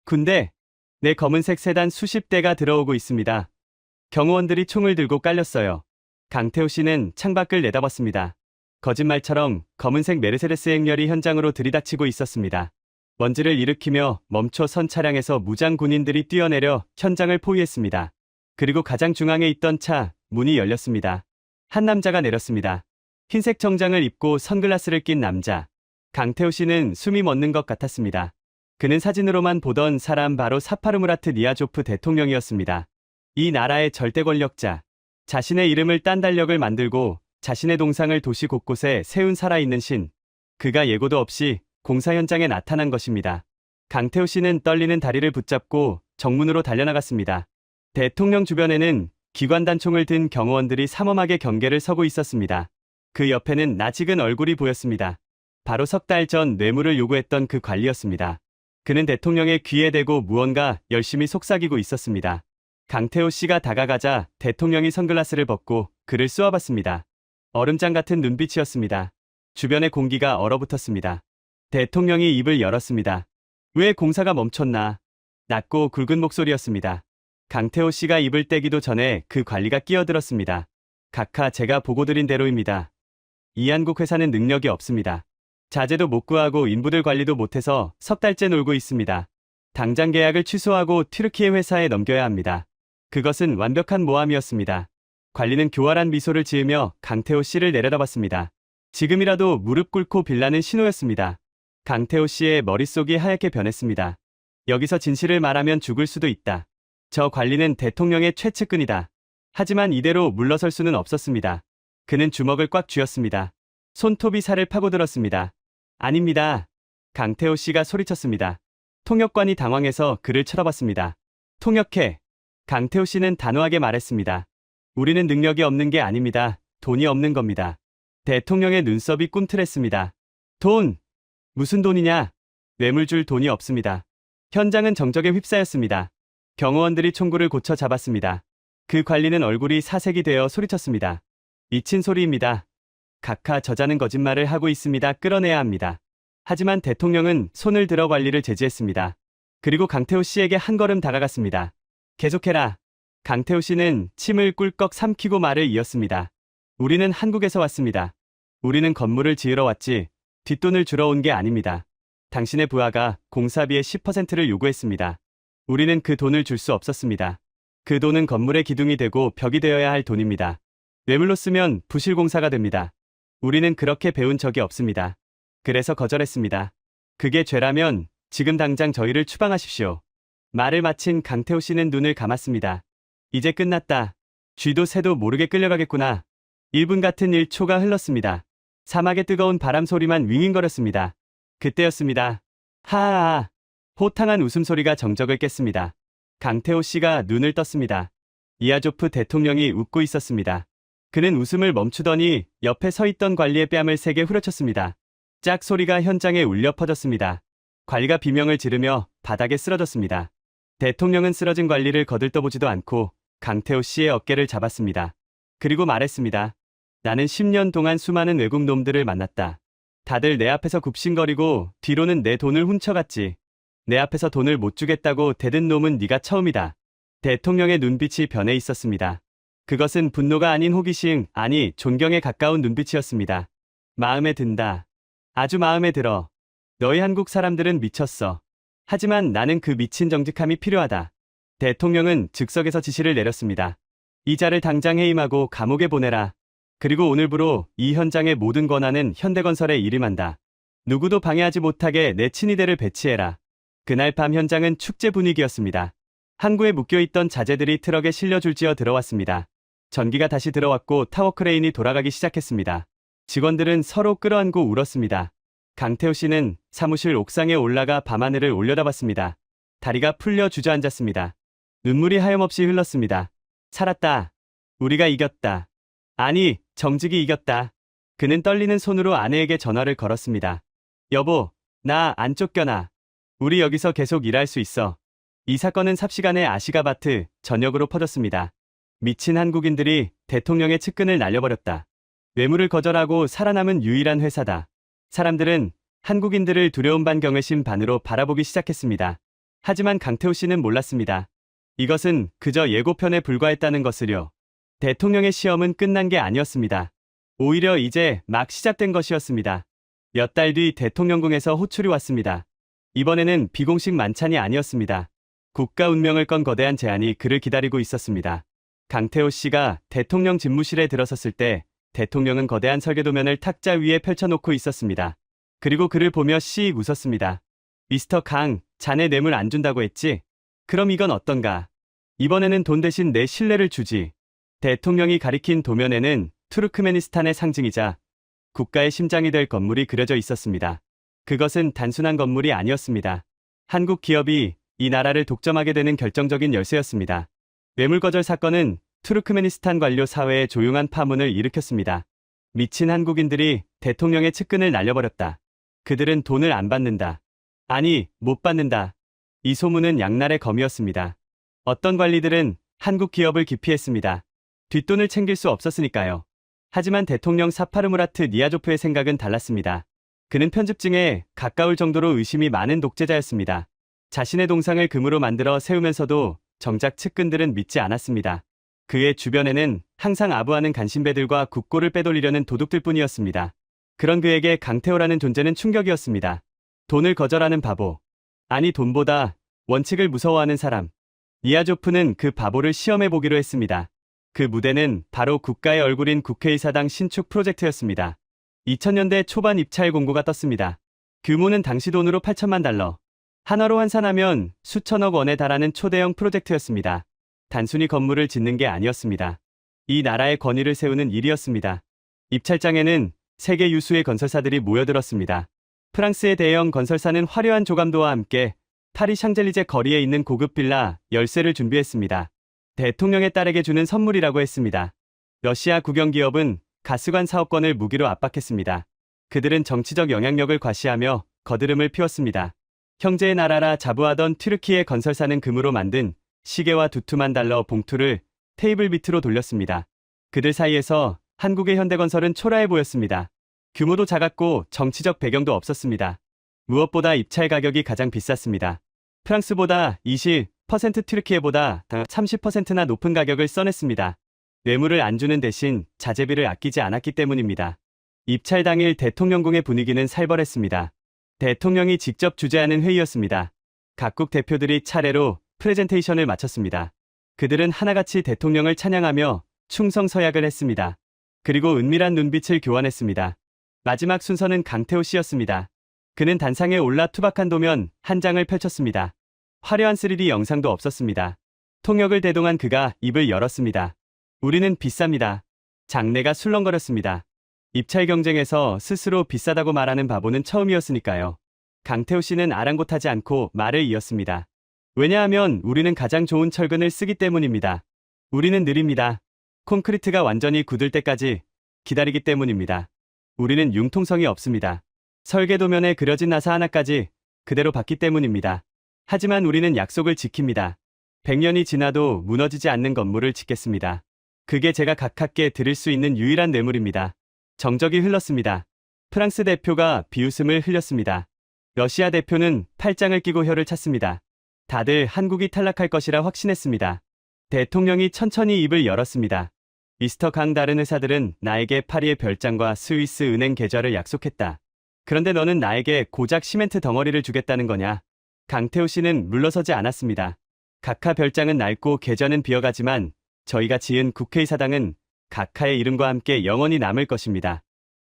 [SPEAKER 2] 군대? 내 검은색 세단 수십 대가 들어오고 있습니다. 경호원들이 총을 들고 깔렸어요. 강태호 씨는 창밖을 내다봤습니다. 거짓말처럼 검은색 메르세데스 행렬이 현장으로 들이닥치고 있었습니다. 먼지를 일으키며 멈춰 선 차량에서 무장 군인들이 뛰어내려 현장을 포위했습니다. 그리고 가장 중앙에 있던 차 문이 열렸습니다. 한 남자가 내렸습니다. 흰색 정장을 입고 선글라스를 낀 남자. 강태호 씨는 숨이 멎는 것 같았습니다. 그는 사진으로만 보던 사람 바로 사파르무라트 니아조프 대통령이었습니다. 이 나라의 절대 권력자. 자신의 이름을 딴 달력을 만들고 자신의 동상을 도시 곳곳에 세운 살아있는 신. 그가 예고도 없이 공사 현장에 나타난 것입니다. 강태호 씨는 떨리는 다리를 붙잡고 정문으로 달려나갔습니다. 대통령 주변에는 기관단총을 든 경호원들이 삼엄하게 경계를 서고 있었습니다. 그 옆에는 낯익은 얼굴이 보였습니다. 바로 석 달 전 뇌물을 요구했던 그 관리였습니다. 그는 대통령의 귀에 대고 무언가 열심히 속삭이고 있었습니다. 강태호 씨가 다가가자 대통령이 선글라스를 벗고 그를 쏘아봤습니다. 얼음장 같은 눈빛이었습니다. 주변의 공기가 얼어붙었습니다. 대통령이 입을 열었습니다. 왜 공사가 멈췄나? 낮고 굵은 목소리였습니다. 강태호 씨가 입을 떼기도 전에 그 관리가 끼어들었습니다. 각하, 제가 보고드린 대로입니다. 이한국 회사는 능력이 없습니다. 자재도 못 구하고 인부들 관리도 못해서 석 달째 놀고 있습니다. 당장 계약을 취소하고 튀르키예 회사에 넘겨야 합니다. 그것은 완벽한 모함이었습니다. 관리는 교활한 미소를 지으며 강태호 씨를 내려다봤습니다. 지금이라도 무릎 꿇고 빌라는 신호였습니다. 강태호 씨의 머릿속이 하얗게 변했습니다. 여기서 진실을 말하면 죽을 수도 있다. 저 관리는 대통령의 최측근이다. 하지만 이대로 물러설 수는 없었습니다. 그는 주먹을 꽉 쥐었습니다. 손톱이 살을 파고들었습니다. 아닙니다. 강태호 씨가 소리쳤습니다. 통역관이 당황해서 그를 쳐다봤습니다. 통역해. 강태호 씨는 단호하게 말했습니다. 우리는 능력이 없는 게 아닙니다. 돈이 없는 겁니다. 대통령의 눈썹이 꿈틀했습니다. 돈! 무슨 돈이냐? 뇌물 줄 돈이 없습니다. 현장은 정적에 휩싸였습니다. 경호원들이 총구를 고쳐 잡았습니다. 그 관리는 얼굴이 사색이 되어 소리쳤습니다. 미친 소리입니다. 각하, 저자는 거짓말을 하고 있습니다. 끌어내야 합니다. 하지만 대통령은 손을 들어 관리를 제지했습니다. 그리고 강태호 씨에게 한 걸음 다가갔습니다. 계속해라. 강태호 씨는 침을 꿀꺽 삼키고 말을 이었습니다. 우리는 한국에서 왔습니다. 우리는 건물을 지으러 왔지 뒷돈을 주러 온 게 아닙니다. 당신의 부하가 공사비의 10%를 요구했습니다. 우리는 그 돈을 줄 수 없었습니다. 그 돈은 건물의 기둥이 되고 벽이 되어야 할 돈입니다. 뇌물로 쓰면 부실공사가 됩니다. 우리는 그렇게 배운 적이 없습니다. 그래서 거절했습니다. 그게 죄라면 지금 당장 저희를 추방하십시오. 말을 마친 강태호 씨는 눈을 감았습니다. 이제 끝났다. 쥐도 새도 모르게 끌려가겠구나. 1분 같은 1초가 흘렀습니다. 사막의 뜨거운 바람 소리만 윙윙거렸습니다. 그때였습니다. 하하하. 호탕한 웃음소리가 정적을 깼습니다. 강태호 씨가 눈을 떴습니다. 이아조프 대통령이 웃고 있었습니다. 그는 웃음을 멈추더니 옆에 서 있던 관리의 뺨을 세게 후려쳤습니다. 짝 소리가 현장에 울려 퍼졌습니다. 관리가 비명을 지르며 바닥에 쓰러졌습니다. 대통령은 쓰러진 관리를 거들떠보지도 않고 강태호 씨의 어깨를 잡았습니다. 그리고 말했습니다. 나는 10년 동안 수많은 외국 놈들을 만났다. 다들 내 앞에서 굽신거리고 뒤로는 내 돈을 훔쳐갔지. 내 앞에서 돈을 못 주겠다고 대든 놈은 네가 처음이다. 대통령의 눈빛이 변해 있었습니다. 그것은 분노가 아닌 호기심, 아니 존경에 가까운 눈빛이었습니다. 마음에 든다. 아주 마음에 들어. 너희 한국 사람들은 미쳤어. 하지만 나는 그 미친 정직함이 필요하다. 대통령은 즉석에서 지시를 내렸습니다. 이자를 당장 해임하고 감옥에 보내라. 그리고 오늘부로 이 현장의 모든 권한은 현대건설에 일임한다. 누구도 방해하지 못하게 내 친위대를 배치해라. 그날 밤 현장은 축제 분위기였습니다. 항구에 묶여있던 자재들이 트럭에 실려 줄지어 들어왔습니다. 전기가 다시 들어왔고 타워 크레인이 돌아가기 시작했습니다. 직원들은 서로 끌어안고 울었습니다. 강태호 씨는 사무실 옥상에 올라가 밤하늘을 올려다봤습니다. 다리가 풀려 주저앉았습니다. 눈물이 하염없이 흘렀습니다. 살았다. 우리가 이겼다. 아니, 정직이 이겼다. 그는 떨리는 손으로 아내에게 전화를 걸었습니다. 여보, 나 안 쫓겨나. 우리 여기서 계속 일할 수 있어. 이 사건은 삽시간에 아시가바트 전역으로 퍼졌습니다. 미친 한국인들이 대통령의 측근을 날려버렸다. 뇌물을 거절하고 살아남은 유일한 회사다. 사람들은 한국인들을 두려운 반 경외심 반으로 바라보기 시작했습니다. 하지만 강태호 씨는 몰랐습니다. 이것은 그저 예고편에 불과했다는 것을요. 대통령의 시험은 끝난 게 아니었습니다. 오히려 이제 막 시작된 것이었습니다. 몇 달 뒤 대통령궁에서 호출이 왔습니다. 이번에는 비공식 만찬이 아니었습니다. 국가 운명을 건 거대한 제안이 그를 기다리고 있었습니다. 강태호 씨가 대통령 집무실에 들어섰을 때 대통령은 거대한 설계도면을 탁자 위에 펼쳐놓고 있었습니다. 그리고 그를 보며 씩 웃었습니다. 미스터 강, 자네 뇌물 안 준다고 했지? 그럼 이건 어떤가? 이번에는 돈 대신 내 신뢰를 주지. 대통령이 가리킨 도면에는 투르크메니스탄의 상징이자 국가의 심장이 될 건물이 그려져 있었습니다. 그것은 단순한 건물이 아니었습니다. 한국 기업이 이 나라를 독점하게 되는 결정적인 열쇠였습니다. 뇌물 거절 사건은 투르크메니스탄 관료 사회에 조용한 파문을 일으켰습니다. 미친 한국인들이 대통령의 측근을 날려버렸다. 그들은 돈을 안 받는다. 아니, 못 받는다. 이 소문은 양날의 검이었습니다. 어떤 관리들은 한국 기업을 기피했습니다. 뒷돈을 챙길 수 없었으니까요. 하지만 대통령 사파르무라트 니아조프의 생각은 달랐습니다. 그는 편집증에 가까울 정도로 의심이 많은 독재자였습니다. 자신의 동상을 금으로 만들어 세우면서도 정작 측근들은 믿지 않았습니다. 그의 주변에는 항상 아부하는 간신배들과 국고를 빼돌리려는 도둑들뿐이었습니다. 그런 그에게 강태호라는 존재는 충격이었습니다. 돈을 거절하는 바보. 아니, 돈보다 원칙을 무서워하는 사람. 니아조프는 그 바보를 시험해보기로 했습니다. 그 무대는 바로 국가의 얼굴인 국회의사당 신축 프로젝트였습니다. 2000년대 초반 입찰 공고가 떴습니다. 규모는 당시 돈으로 8천만 달러. 한화로 환산하면 수천억 원에 달하는 초대형 프로젝트였습니다. 단순히 건물을 짓는 게 아니었습니다. 이 나라의 권위를 세우는 일이었습니다. 입찰장에는 세계 유수의 건설사들이 모여들었습니다. 프랑스의 대형 건설사는 화려한 조감도와 함께 파리 샹젤리제 거리에 있는 고급 빌라 열쇠를 준비했습니다. 대통령의 딸에게 주는 선물이라고 했습니다. 러시아 국영기업은 가스관 사업권을 무기로 압박했습니다. 그들은 정치적 영향력을 과시하며 거드름을 피웠습니다. 형제의 나라라 자부하던 튀르키예 건설사는 금으로 만든 시계와 두툼한 달러 봉투를 테이블 밑으로 돌렸습니다. 그들 사이에서 한국의 현대건설은 초라해 보였습니다. 규모도 작았고 정치적 배경도 없었습니다. 무엇보다 입찰 가격이 가장 비쌌습니다. 프랑스보다 20%, 튀르키예보다 30%나 높은 가격을 써냈습니다. 뇌물을 안 주는 대신 자재비를 아끼지 않았기 때문입니다. 입찰 당일 대통령궁의 분위기는 살벌했습니다. 대통령이 직접 주재하는 회의였습니다. 각국 대표들이 차례로 프레젠테이션을 마쳤습니다. 그들은 하나같이 대통령을 찬양하며 충성서약을 했습니다. 그리고 은밀한 눈빛을 교환했습니다. 마지막 순서는 강태호 씨였습니다. 그는 단상에 올라 투박한 도면 한 장을 펼쳤습니다. 화려한 3D 영상도 없었습니다. 통역을 대동한 그가 입을 열었습니다. 우리는 비쌉니다. 장내가 술렁거렸습니다. 입찰 경쟁에서 스스로 비싸다고 말하는 바보는 처음이었으니까요. 강태호 씨는 아랑곳하지 않고 말을 이었습니다. 왜냐하면 우리는 가장 좋은 철근을 쓰기 때문입니다. 우리는 느립니다. 콘크리트가 완전히 굳을 때까지 기다리기 때문입니다. 우리는 융통성이 없습니다. 설계도면에 그려진 나사 하나까지 그대로 받기 때문입니다. 하지만 우리는 약속을 지킵니다. 100년이 지나도 무너지지 않는 건물을 짓겠습니다. 그게 제가 가깝게 드릴 수 있는 유일한 뇌물입니다. 정적이 흘렀습니다. 프랑스 대표가 비웃음을 흘렸습니다. 러시아 대표는 팔짱을 끼고 혀를 찼습니다. 다들 한국이 탈락할 것이라 확신했습니다. 대통령이 천천히 입을 열었습니다. 미스터 강, 다른 회사들은 나에게 파리의 별장과 스위스 은행 계좌를 약속했다. 그런데 너는 나에게 고작 시멘트 덩어리를 주겠다는 거냐? 강태호 씨는 물러서지 않았습니다. 각하 별장은 낡고 계좌는 비어가지만 저희가 지은 국회의사당은 각하의 이름과 함께 영원히 남을 것입니다.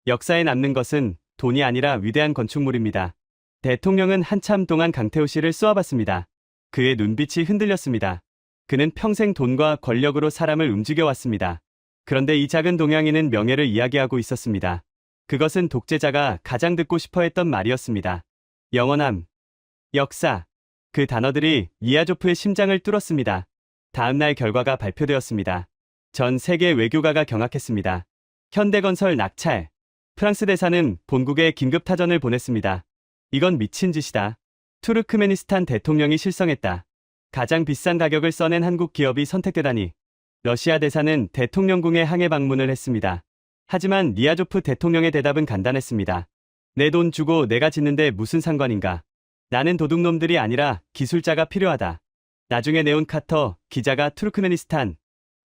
[SPEAKER 2] 역사에 남는 것은 돈이 아니라 위대한 건축물입니다. 대통령은 한참 동안 강태호 씨를 쏘아봤습니다. 그의 눈빛이 흔들렸습니다. 그는 평생 돈과 권력으로 사람을 움직여왔습니다. 그런데 이 작은 동양인은 명예를 이야기하고 있었습니다. 그것은 독재자가 가장 듣고 싶어 했던 말이었습니다. 영원함, 역사. 그 단어들이 니아조프의 심장을 뚫었습니다. 다음 날 결과가 발표되었습니다. 전 세계 외교가가 경악했습니다. 현대건설 낙찰. 프랑스 대사는 본국에 긴급타전을 보냈습니다. 이건 미친 짓이다. 투르크메니스탄 대통령이 실성했다. 가장 비싼 가격을 써낸 한국 기업이 선택되다니. 러시아 대사는 대통령궁에 항해 방문을 했습니다. 하지만 니아조프 대통령의 대답은 간단했습니다. 내 돈 주고 내가 짓는데 무슨 상관인가. 나는 도둑놈들이 아니라 기술자가 필요하다. 나중에 네온 카터 기자가 투르크메니스탄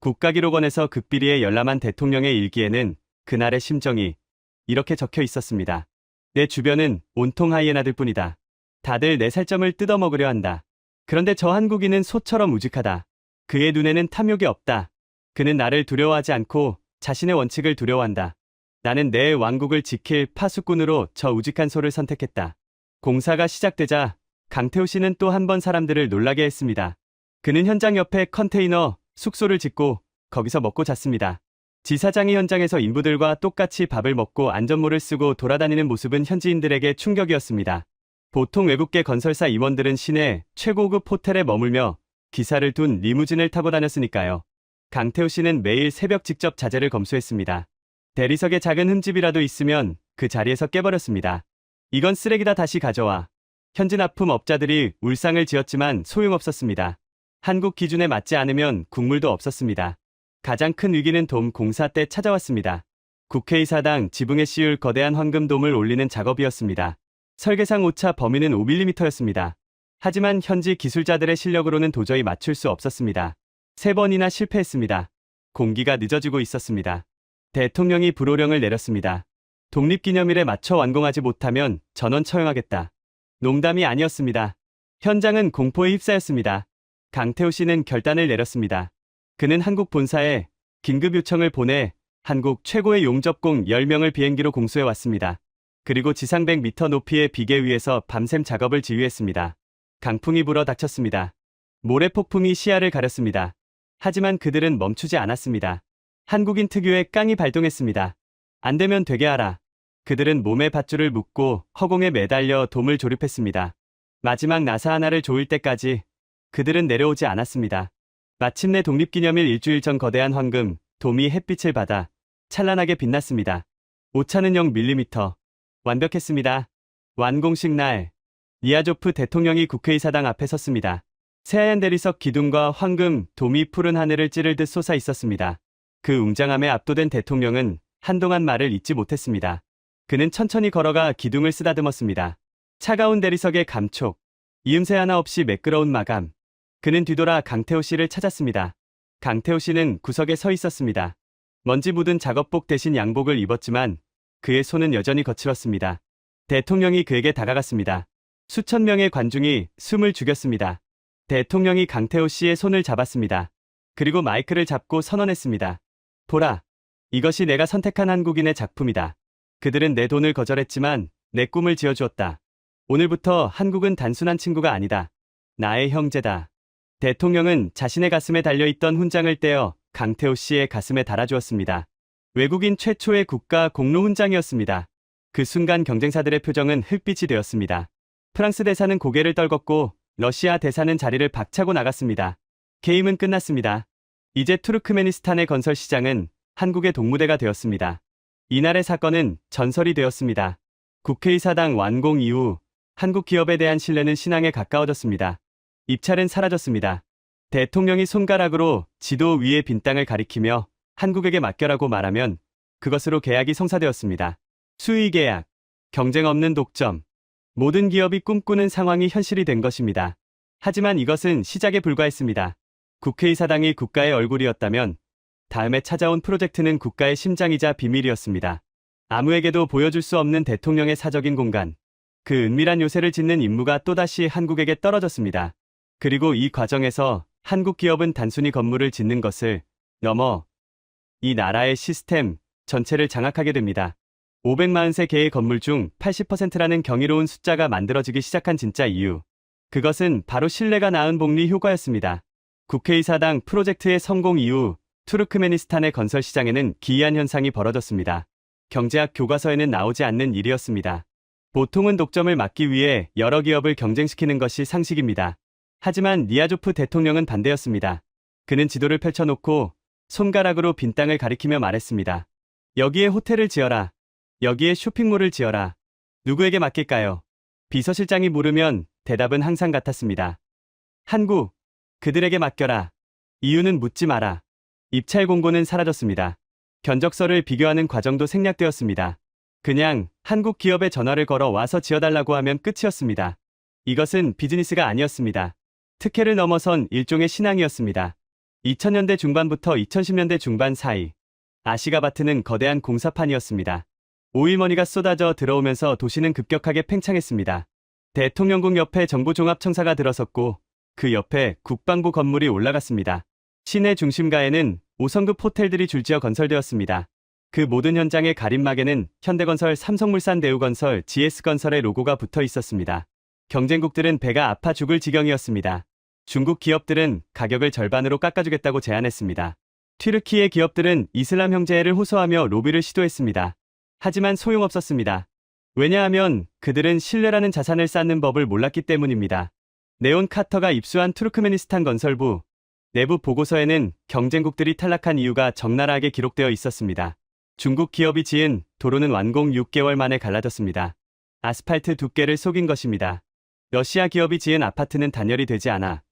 [SPEAKER 2] 국가기록원에서 극비리에 열람한 대통령의 일기에는 그날의 심정이 이렇게 적혀 있었습니다. 내 주변은 온통 하이에나들 뿐이다. 다들 내 살점을 뜯어먹으려 한다. 그런데 저 한국인은 소처럼 우직하다. 그의 눈에는 탐욕이 없다. 그는 나를 두려워하지 않고 자신의 원칙을 두려워한다. 나는 내 왕국을 지킬 파수꾼으로 저 우직한 소를 선택했다. 공사가 시작되자 강태호 씨는 또 한 번 사람들을 놀라게 했습니다. 그는 현장 옆에 컨테이너 숙소를 짓고 거기서 먹고 잤습니다. 지사장이 현장에서 인부들과 똑같이 밥을 먹고 안전모를 쓰고 돌아다니는 모습은 현지인들에게 충격이었습니다. 보통 외국계 건설사 임원들은 시내 최고급 호텔에 머물며 기사를 둔 리무진을 타고 다녔으니까요. 강태호 씨는 매일 새벽 직접 자재를 검수했습니다. 대리석에 작은 흠집이라도 있으면 그 자리에서 깨버렸습니다. 이건 쓰레기다, 다시 가져와. 현지 납품 업자들이 울상을 지었지만 소용없었습니다. 한국 기준에 맞지 않으면 국물도 없었습니다. 가장 큰 위기는 돔 공사 때 찾아왔습니다. 국회의사당 지붕에 씌울 거대한 황금돔을 올리는 작업이었습니다. 설계상 오차 범위는 5mm였습니다. 하지만 현지 기술자들의 실력으로는 도저히 맞출 수 없었습니다. 3번이나 실패했습니다. 공기가 늦어지고 있었습니다. 대통령이 불호령을 내렸습니다. 독립기념일에 맞춰 완공하지 못하면 전원 처형하겠다. 농담이 아니었습니다. 현장은 공포에 휩싸였습니다. 강태호 씨는 결단을 내렸습니다. 그는 한국 본사에 긴급 요청을 보내 한국 최고의 용접공 10명을 비행기로 공수해 왔습니다. 그리고 지상 100m 높이의 비계 위에서 밤샘 작업을 지휘했습니다. 강풍이 불어 닥쳤습니다. 모래폭풍이 시야를 가렸습니다. 하지만 그들은 멈추지 않았습니다. 한국인 특유의 깡이 발동했습니다. 안 되면 되게 하라. 그들은 몸에 밧줄을 묶고 허공에 매달려 돔을 조립했습니다. 마지막 나사 하나를 조일 때까지 그들은 내려오지 않았습니다. 마침내 독립기념일 일주일 전 거대한 황금 돔이 햇빛을 받아 찬란하게 빛났습니다. 오차는 0mm. 완벽했습니다. 완공식 날, 니아조프 대통령이 국회의사당 앞에 섰습니다. 새하얀 대리석 기둥과 황금 돔이 푸른 하늘을 찌를 듯 솟아 있었습니다. 그 웅장함에 압도된 대통령은 한동안 말을 잇지 못했습니다. 그는 천천히 걸어가 기둥을 쓰다듬었습니다. 차가운 대리석의 감촉, 이음새 하나 없이 매끄러운 마감. 그는 뒤돌아 강태호 씨를 찾았습니다. 강태호 씨는 구석에 서 있었습니다. 먼지 묻은 작업복 대신 양복을 입었지만 그의 손은 여전히 거칠었습니다. 대통령이 그에게 다가갔습니다. 수천 명의 관중이 숨을 죽였습니다. 대통령이 강태호 씨의 손을 잡았습니다. 그리고 마이크를 잡고 선언했습니다. 보라, 이것이 내가 선택한 한국인의 작품이다. 그들은 내 돈을 거절했지만 내 꿈을 지어주었다. 오늘부터 한국은 단순한 친구가 아니다. 나의 형제다. 대통령은 자신의 가슴에 달려있던 훈장을 떼어 강태호 씨의 가슴에 달아주었습니다. 외국인 최초의 국가 공로 훈장이었습니다. 그 순간 경쟁사들의 표정은 흙빛이 되었습니다. 프랑스 대사는 고개를 떨궜고 러시아 대사는 자리를 박차고 나갔습니다. 게임은 끝났습니다. 이제 투르크메니스탄의 건설 시장은 한국의 동무대가 되었습니다. 이날의 사건은 전설이 되었습니다. 국회의사당 완공 이후 한국 기업에 대한 신뢰는 신앙에 가까워졌습니다. 입찰은 사라졌습니다. 대통령이 손가락으로 지도 위의 빈 땅을 가리키며 한국에게 맡겨라고 말하면 그것으로 계약이 성사되었습니다. 수의 계약, 경쟁 없는 독점. 모든 기업이 꿈꾸는 상황이 현실이 된 것입니다. 하지만 이것은 시작에 불과했습니다. 국회의사당이 국가의 얼굴이었다면 다음에 찾아온 프로젝트는 국가의 심장이자 비밀이었습니다. 아무에게도 보여줄 수 없는 대통령의 사적인 공간. 그 은밀한 요새를 짓는 임무가 또다시 한국에게 떨어졌습니다. 그리고 이 과정에서 한국 기업은 단순히 건물을 짓는 것을 넘어 이 나라의 시스템 전체를 장악하게 됩니다. 543개의 건물 중 80%라는 경이로운 숫자가 만들어지기 시작한 진짜 이유. 그것은 바로 신뢰가 낳은 복리 효과였습니다. 국회의사당 프로젝트의 성공 이후 투르크메니스탄의 건설 시장에는 기이한 현상이 벌어졌습니다. 경제학 교과서에는 나오지 않는 일이었습니다. 보통은 독점을 막기 위해 여러 기업을 경쟁시키는 것이 상식입니다. 하지만 니아조프 대통령은 반대였습니다. 그는 지도를 펼쳐놓고 손가락으로 빈 땅을 가리키며 말했습니다. 여기에 호텔을 지어라. 여기에 쇼핑몰을 지어라. 누구에게 맡길까요? 비서실장이 물으면 대답은 항상 같았습니다. 한국, 그들에게 맡겨라. 이유는 묻지 마라. 입찰 공고는 사라졌습니다. 견적서를 비교하는 과정도 생략되었습니다. 그냥 한국 기업에 전화를 걸어 와서 지어달라고 하면 끝이었습니다. 이것은 비즈니스가 아니었습니다. 특혜를 넘어선 일종의 신앙이었습니다. 2000년대 중반부터 2010년대 중반 사이, 아시가바트는 거대한 공사판이었습니다. 오일머니가 쏟아져 들어오면서 도시는 급격하게 팽창했습니다. 대통령궁 옆에 정부종합청사가 들어섰고 그 옆에 국방부 건물이 올라갔습니다. 시내 중심가에는 5성급 호텔들이 줄지어 건설되었습니다. 그 모든 현장의 가림막에는 현대건설, 삼성물산, 대우건설, GS건설의 로고가 붙어 있었습니다. 경쟁국들은 배가 아파 죽을 지경이었습니다. 중국 기업들은 가격을 절반으로 깎아주겠다고 제안했습니다. 튀르키예 기업들은 이슬람 형제를 호소하며 로비를 시도했습니다. 하지만 소용없었습니다. 왜냐하면 그들은 신뢰라는 자산을 쌓는 법을 몰랐기 때문입니다. 네온 카터가 입수한 투르크메니스탄 건설부 내부 보고서에는 경쟁국들이 탈락한 이유가 적나라하게 기록되어 있었습니다. 중국 기업이 지은 도로는 완공 6개월 만에 갈라졌습니다. 아스팔트 두께를 속인 것입니다. 러시아 기업이 지은 아파트는 단열이 되지 않아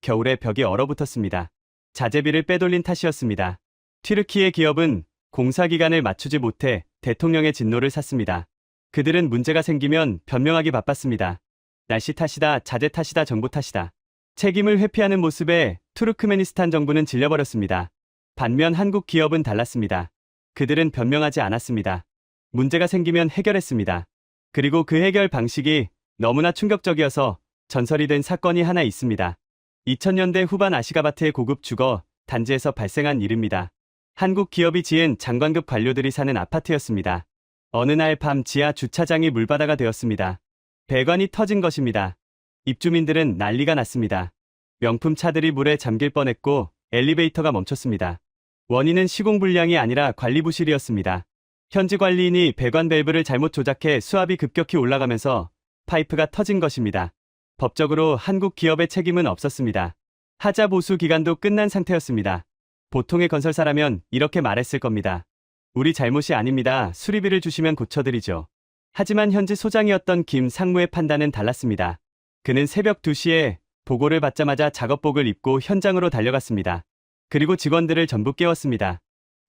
[SPEAKER 2] 겨울에 벽이 얼어붙었습니다. 자재비를 빼돌린 탓이었습니다. 튀르키예 기업은 공사 기간을 맞추지 못해 대통령의 진노를 샀습니다. 그들은 문제가 생기면 변명하기 바빴습니다. 날씨 탓이다, 자재 탓이다, 정부 탓이다. 책임을 회피하는 모습에 투르크메니스탄 정부는 질려버렸습니다. 반면 한국 기업은 달랐습니다. 그들은 변명하지 않았습니다. 문제가 생기면 해결했습니다. 그리고 그 해결 방식이 너무나 충격적이어서 전설이 된 사건이 하나 있습니다. 2000년대 후반 아시가바트의 고급 주거 단지에서 발생한 일입니다. 한국 기업이 지은 장관급 관료들이 사는 아파트였습니다. 어느 날 밤 지하 주차장이 물바다가 되었습니다. 배관이 터진 것입니다. 입주민들은 난리가 났습니다. 명품 차들이 물에 잠길 뻔했고 엘리베이터가 멈췄습니다. 원인은 시공 불량이 아니라 관리 부실이었습니다. 현지 관리인이 배관 밸브를 잘못 조작해 수압이 급격히 올라가면서 파이프가 터진 것입니다. 법적으로 한국 기업의 책임은 없었습니다. 하자 보수 기간도 끝난 상태였습니다. 보통의 건설사라면 이렇게 말했을 겁니다. 우리 잘못이 아닙니다. 수리비를 주시면 고쳐드리죠. 하지만 현지 소장이었던 김 상무의 판단은 달랐습니다. 그는 새벽 2시에 보고를 받자마자 작업복을 입고 현장으로 달려갔습니다. 그리고 직원들을 전부 깨웠습니다.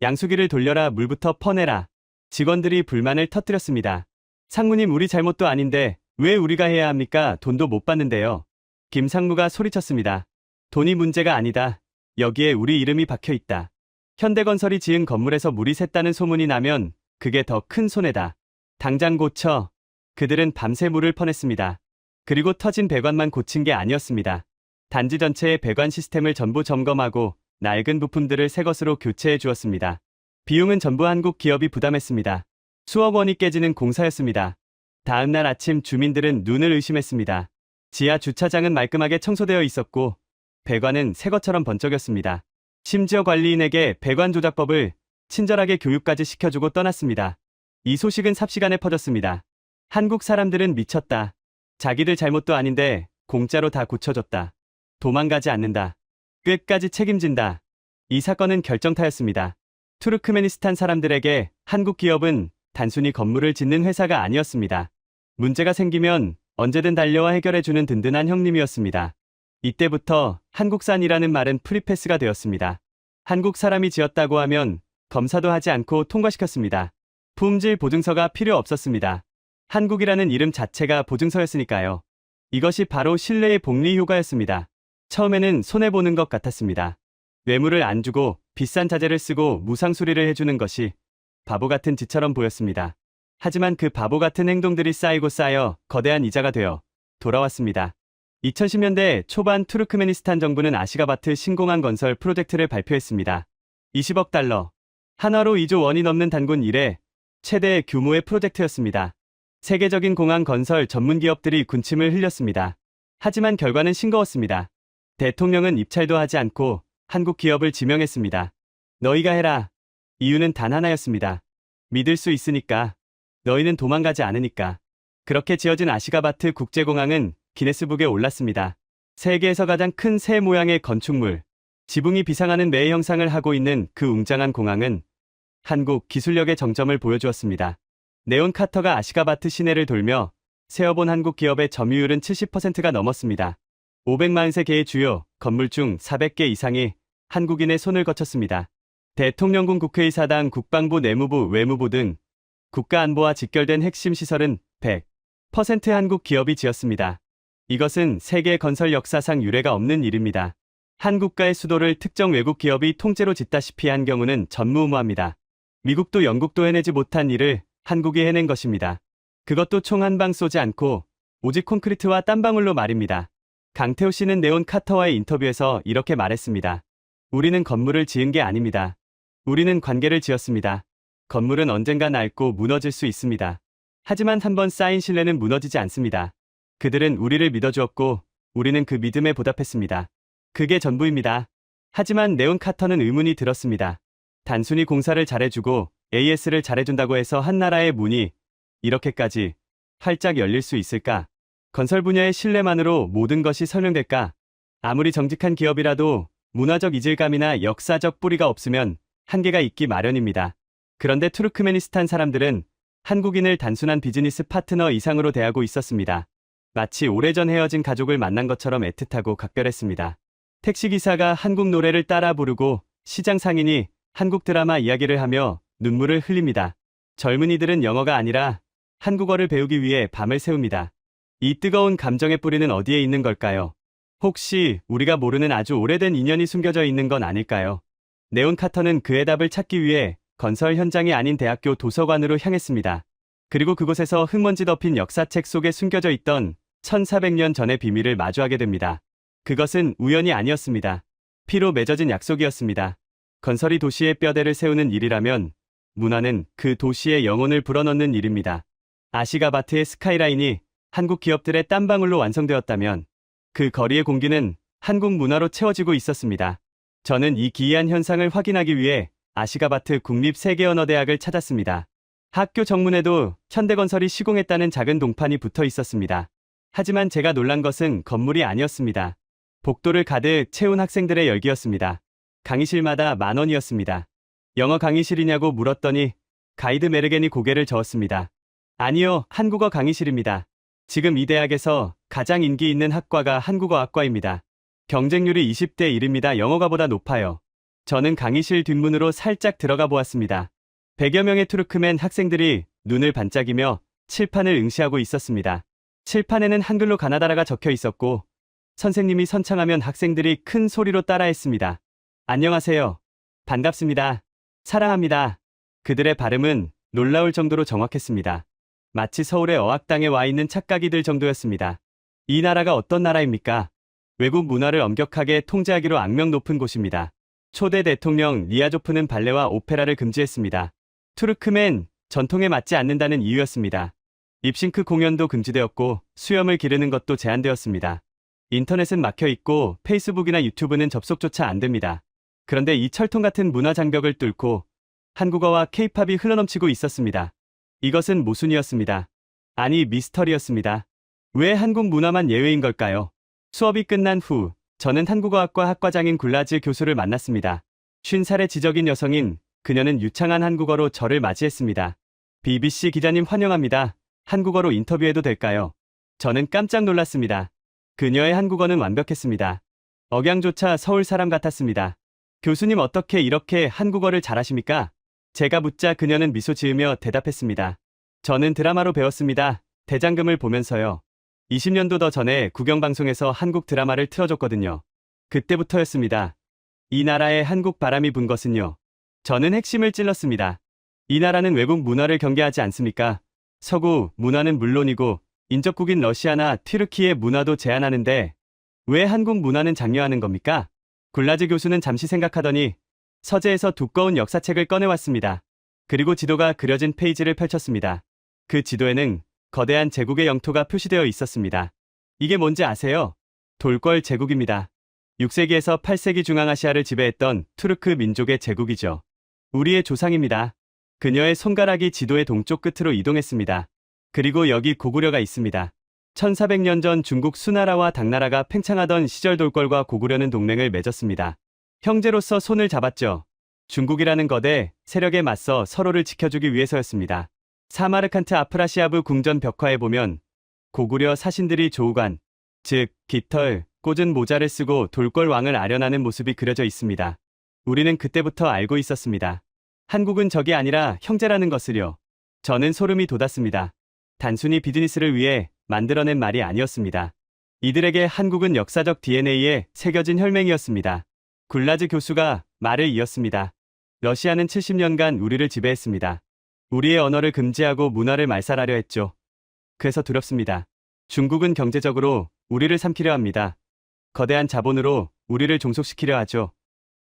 [SPEAKER 2] 양수기를 돌려라, 물부터 퍼내라. 직원들이 불만을 터뜨렸습니다. 상무님, 우리 잘못도 아닌데 왜 우리가 해야 합니까? 돈도 못 받는데요. 김 상무가 소리쳤습니다. 돈이 문제가 아니다. 여기에 우리 이름이 박혀 있다. 현대건설이 지은 건물에서 물이 샜다는 소문이 나면 그게 더 큰 손해다. 당장 고쳐. 그들은 밤새 물을 퍼냈습니다. 그리고 터진 배관만 고친 게 아니었습니다. 단지 전체의 배관 시스템을 전부 점검하고 낡은 부품들을 새 것으로 교체해 주었습니다. 비용은 전부 한국 기업이 부담했습니다. 수억 원이 깨지는 공사였습니다. 다음 날 아침 주민들은 눈을 의심했습니다. 지하 주차장은 말끔하게 청소되어 있었고 배관은 새 것처럼 번쩍였습니다. 심지어 관리인에게 배관 조작법을 친절하게 교육까지 시켜주고 떠났습니다. 이 소식은 삽시간에 퍼졌습니다. 한국 사람들은 미쳤다. 자기들 잘못도 아닌데 공짜로 다 고쳐줬다. 도망가지 않는다. 끝까지 책임진다. 이 사건은 결정타였습니다. 투르크메니스탄 사람들에게 한국 기업은 단순히 건물을 짓는 회사가 아니었습니다. 문제가 생기면 언제든 달려와 해결해주는 든든한 형님이었습니다. 이때부터 한국산이라는 말은 프리패스가 되었습니다. 한국 사람이 지었다고 하면 검사도 하지 않고 통과시켰습니다. 품질 보증서가 필요 없었습니다. 한국이라는 이름 자체가 보증서였으니까요. 이것이 바로 신뢰의 복리 효과였습니다. 처음에는 손해보는 것 같았습니다. 뇌물을 안 주고 비싼 자재를 쓰고 무상 수리를 해주는 것이 바보 같은 짓처럼 보였습니다. 하지만 그 바보 같은 행동들이 쌓이고 쌓여 거대한 이자가 되어 돌아왔습니다. 2010년대 초반 투르크메니스탄 정부는 아시가바트 신공항 건설 프로젝트를 발표했습니다. 20억 달러, 한화로 2조 원이 넘는 단군 이래 최대 규모의 프로젝트였습니다. 세계적인 공항 건설 전문 기업들이 군침을 흘렸습니다. 하지만 결과는 싱거웠습니다. 대통령은 입찰도 하지 않고 한국 기업을 지명했습니다. 너희가 해라. 이유는 단 하나였습니다. 믿을 수 있으니까. 너희는 도망가지 않으니까. 그렇게 지어진 아시가바트 국제공항은 기네스북에 올랐습니다. 세계에서 가장 큰 새 모양의 건축물, 지붕이 비상하는 매 형상을 하고 있는 그 웅장한 공항은 한국 기술력의 정점을 보여주었습니다. 네온 카터가 아시가바트 시내를 돌며 세어본 한국 기업의 점유율은 70%가 넘었습니다. 543개의 주요 건물 중 400개 이상이 한국인의 손을 거쳤습니다. 대통령궁 국회의사당 국방부 내무부 외무부 등 국가안보와 직결된 핵심 시설은 100% 한국 기업이 지었습니다. 이것은 세계 건설 역사상 유례가 없는 일입니다. 한 국가의 수도를 특정 외국 기업이 통째로 짓다시피 한 경우는 전무후무합니다. 미국도 영국도 해내지 못한 일을 한국이 해낸 것입니다. 그것도 총 한 방 쏘지 않고 오직 콘크리트와 땀방울로 말입니다. 강태호 씨는 네온 카터와의 인터뷰에서 이렇게 말했습니다. 우리는 건물을 지은 게 아닙니다. 우리는 관계를 지었습니다. 건물은 언젠가 낡고 무너질 수 있습니다. 하지만 한번 쌓인 신뢰는 무너지지 않습니다. 그들은 우리를 믿어주었고 우리는 그 믿음에 보답했습니다. 그게 전부입니다. 하지만 네온 카터는 의문이 들었습니다. 단순히 공사를 잘해주고 AS를 잘해준다고 해서 한 나라의 문이 이렇게까지 활짝 열릴 수 있을까? 건설 분야의 신뢰만으로 모든 것이 설명될까? 아무리 정직한 기업이라도 문화적 이질감이나 역사적 뿌리가 없으면 한계가 있기 마련입니다. 그런데 투르크메니스탄 사람들은 한국인을 단순한 비즈니스 파트너 이상으로 대하고 있었습니다. 마치 오래전 헤어진 가족을 만난 것처럼 애틋하고 각별했습니다. 택시기사가 한국 노래를 따라 부르고 시장 상인이 한국 드라마 이야기를 하며 눈물을 흘립니다. 젊은이들은 영어가 아니라 한국어를 배우기 위해 밤을 새웁니다. 이 뜨거운 감정의 뿌리는 어디에 있는 걸까요? 혹시 우리가 모르는 아주 오래된 인연이 숨겨져 있는 건 아닐까요? 네온 카터는 그의 답을 찾기 위해 건설 현장이 아닌 대학교 도서관으로 향했습니다. 그리고 그곳에서 흙먼지 덮인 역사책 속에 숨겨져 있던 1400년 전의 비밀을 마주하게 됩니다. 그것은 우연이 아니었습니다. 피로 맺어진 약속이었습니다. 건설이 도시의 뼈대를 세우는 일이라면 문화는 그 도시의 영혼을 불어넣는 일입니다. 아시가바트의 스카이라인이 한국 기업들의 땀방울로 완성되었다면 그 거리의 공기는 한국 문화로 채워지고 있었습니다. 저는 이 기이한 현상을 확인하기 위해 아시가바트 국립세계언어대학을 찾았습니다. 학교 정문에도 현대건설이 시공했다는 작은 동판이 붙어 있었습니다. 하지만 제가 놀란 것은 건물이 아니었습니다. 복도를 가득 채운 학생들의 열기였습니다. 강의실마다 10,000원이었습니다. 영어 강의실이냐고 물었더니 가이드 메르겐이 고개를 저었습니다. 아니요, 한국어 강의실입니다. 지금 이 대학에서 가장 인기 있는 학과가 한국어학과입니다. 경쟁률이 20대 1입니다. 영어가보다 높아요. 저는 강의실 뒷문으로 살짝 들어가 보았습니다. 100여 명의 투르크맨 학생들이 눈을 반짝이며 칠판을 응시하고 있었습니다. 칠판에는 한글로 가나다라가 적혀 있었고 선생님이 선창하면 학생들이 큰 소리로 따라했습니다. 안녕하세요. 반갑습니다. 사랑합니다. 그들의 발음은 놀라울 정도로 정확했습니다. 마치 서울의 어학당에 와 있는 착각이들 정도였습니다. 이 나라가 어떤 나라입니까? 외국 문화를 엄격하게 통제하기로 악명 높은 곳입니다. 초대 대통령 니아조프는 발레와 오페라를 금지했습니다. 투르크맨 전통에 맞지 않는다는 이유였습니다. 립싱크 공연도 금지되었고 수염을 기르는 것도 제한되었습니다. 인터넷은 막혀 있고 페이스북이나 유튜브는 접속조차 안 됩니다. 그런데 이 철통 같은 문화 장벽을 뚫고 한국어와 케이팝이 흘러넘치고 있었습니다. 이것은 모순이었습니다. 아니, 미스터리였습니다. 왜 한국 문화만 예외인 걸까요? 수업이 끝난 후 저는 한국어학과 학과장인 굴라즈 교수를 만났습니다. 50살의 지적인 여성인 그녀는 유창한 한국어로 저를 맞이했습니다. BBC 기자님 환영합니다. 한국어로 인터뷰해도 될까요? 저는 깜짝 놀랐습니다. 그녀의 한국어는 완벽했습니다. 억양조차 서울 사람 같았습니다. 교수님 어떻게 이렇게 한국어를 잘하십니까? 제가 묻자 그녀는 미소 지으며 대답했습니다. 저는 드라마로 배웠습니다. 대장금을 보면서요. 20년도 더 전에 국영방송에서 한국 드라마를 틀어줬거든요. 그때부터였습니다. 이 나라에 한국 바람이 분 것은요. 저는 핵심을 찔렀습니다. 이 나라는 외국 문화를 경계하지 않습니까? 서구 문화는 물론이고 인접국인 러시아나 튀르키예 문화도 제한하는데 왜 한국 문화는 장려하는 겁니까? 굴라즈 교수는 잠시 생각하더니 서재에서 두꺼운 역사책을 꺼내왔습니다. 그리고 지도가 그려진 페이지를 펼쳤습니다. 그 지도에는 거대한 제국의 영토가 표시되어 있었습니다. 이게 뭔지 아세요? 돌궐 제국입니다. 6세기에서 8세기 중앙아시아를 지배했던 투르크 민족의 제국이죠. 우리의 조상입니다. 그녀의 손가락이 지도의 동쪽 끝으로 이동했습니다. 그리고 여기 고구려가 있습니다. 1400년 전 중국 수나라와 당나라가 팽창하던 시절 돌궐과 고구려는 동맹을 맺었습니다. 형제로서 손을 잡았죠. 중국이라는 거대 세력에 맞서 서로를 지켜주기 위해서였습니다. 사마르칸트 아프라시아브 궁전 벽화에 보면 고구려 사신들이 조우관, 즉 깃털, 꽂은 모자를 쓰고 돌궐 왕을 아련하는 모습이 그려져 있습니다. 우리는 그때부터 알고 있었습니다. 한국은 적이 아니라 형제라는 것을요. 저는 소름이 돋았습니다. 단순히 비즈니스를 위해 만들어낸 말이 아니었습니다. 이들에게 한국은 역사적 DNA에 새겨진 혈맹이었습니다. 굴라즈 교수가 말을 이었습니다. 러시아는 70년간 우리를 지배했습니다. 우리의 언어를 금지하고 문화를 말살하려 했죠. 그래서 두렵습니다. 중국은 경제적으로 우리를 삼키려 합니다. 거대한 자본으로 우리를 종속시키려 하죠.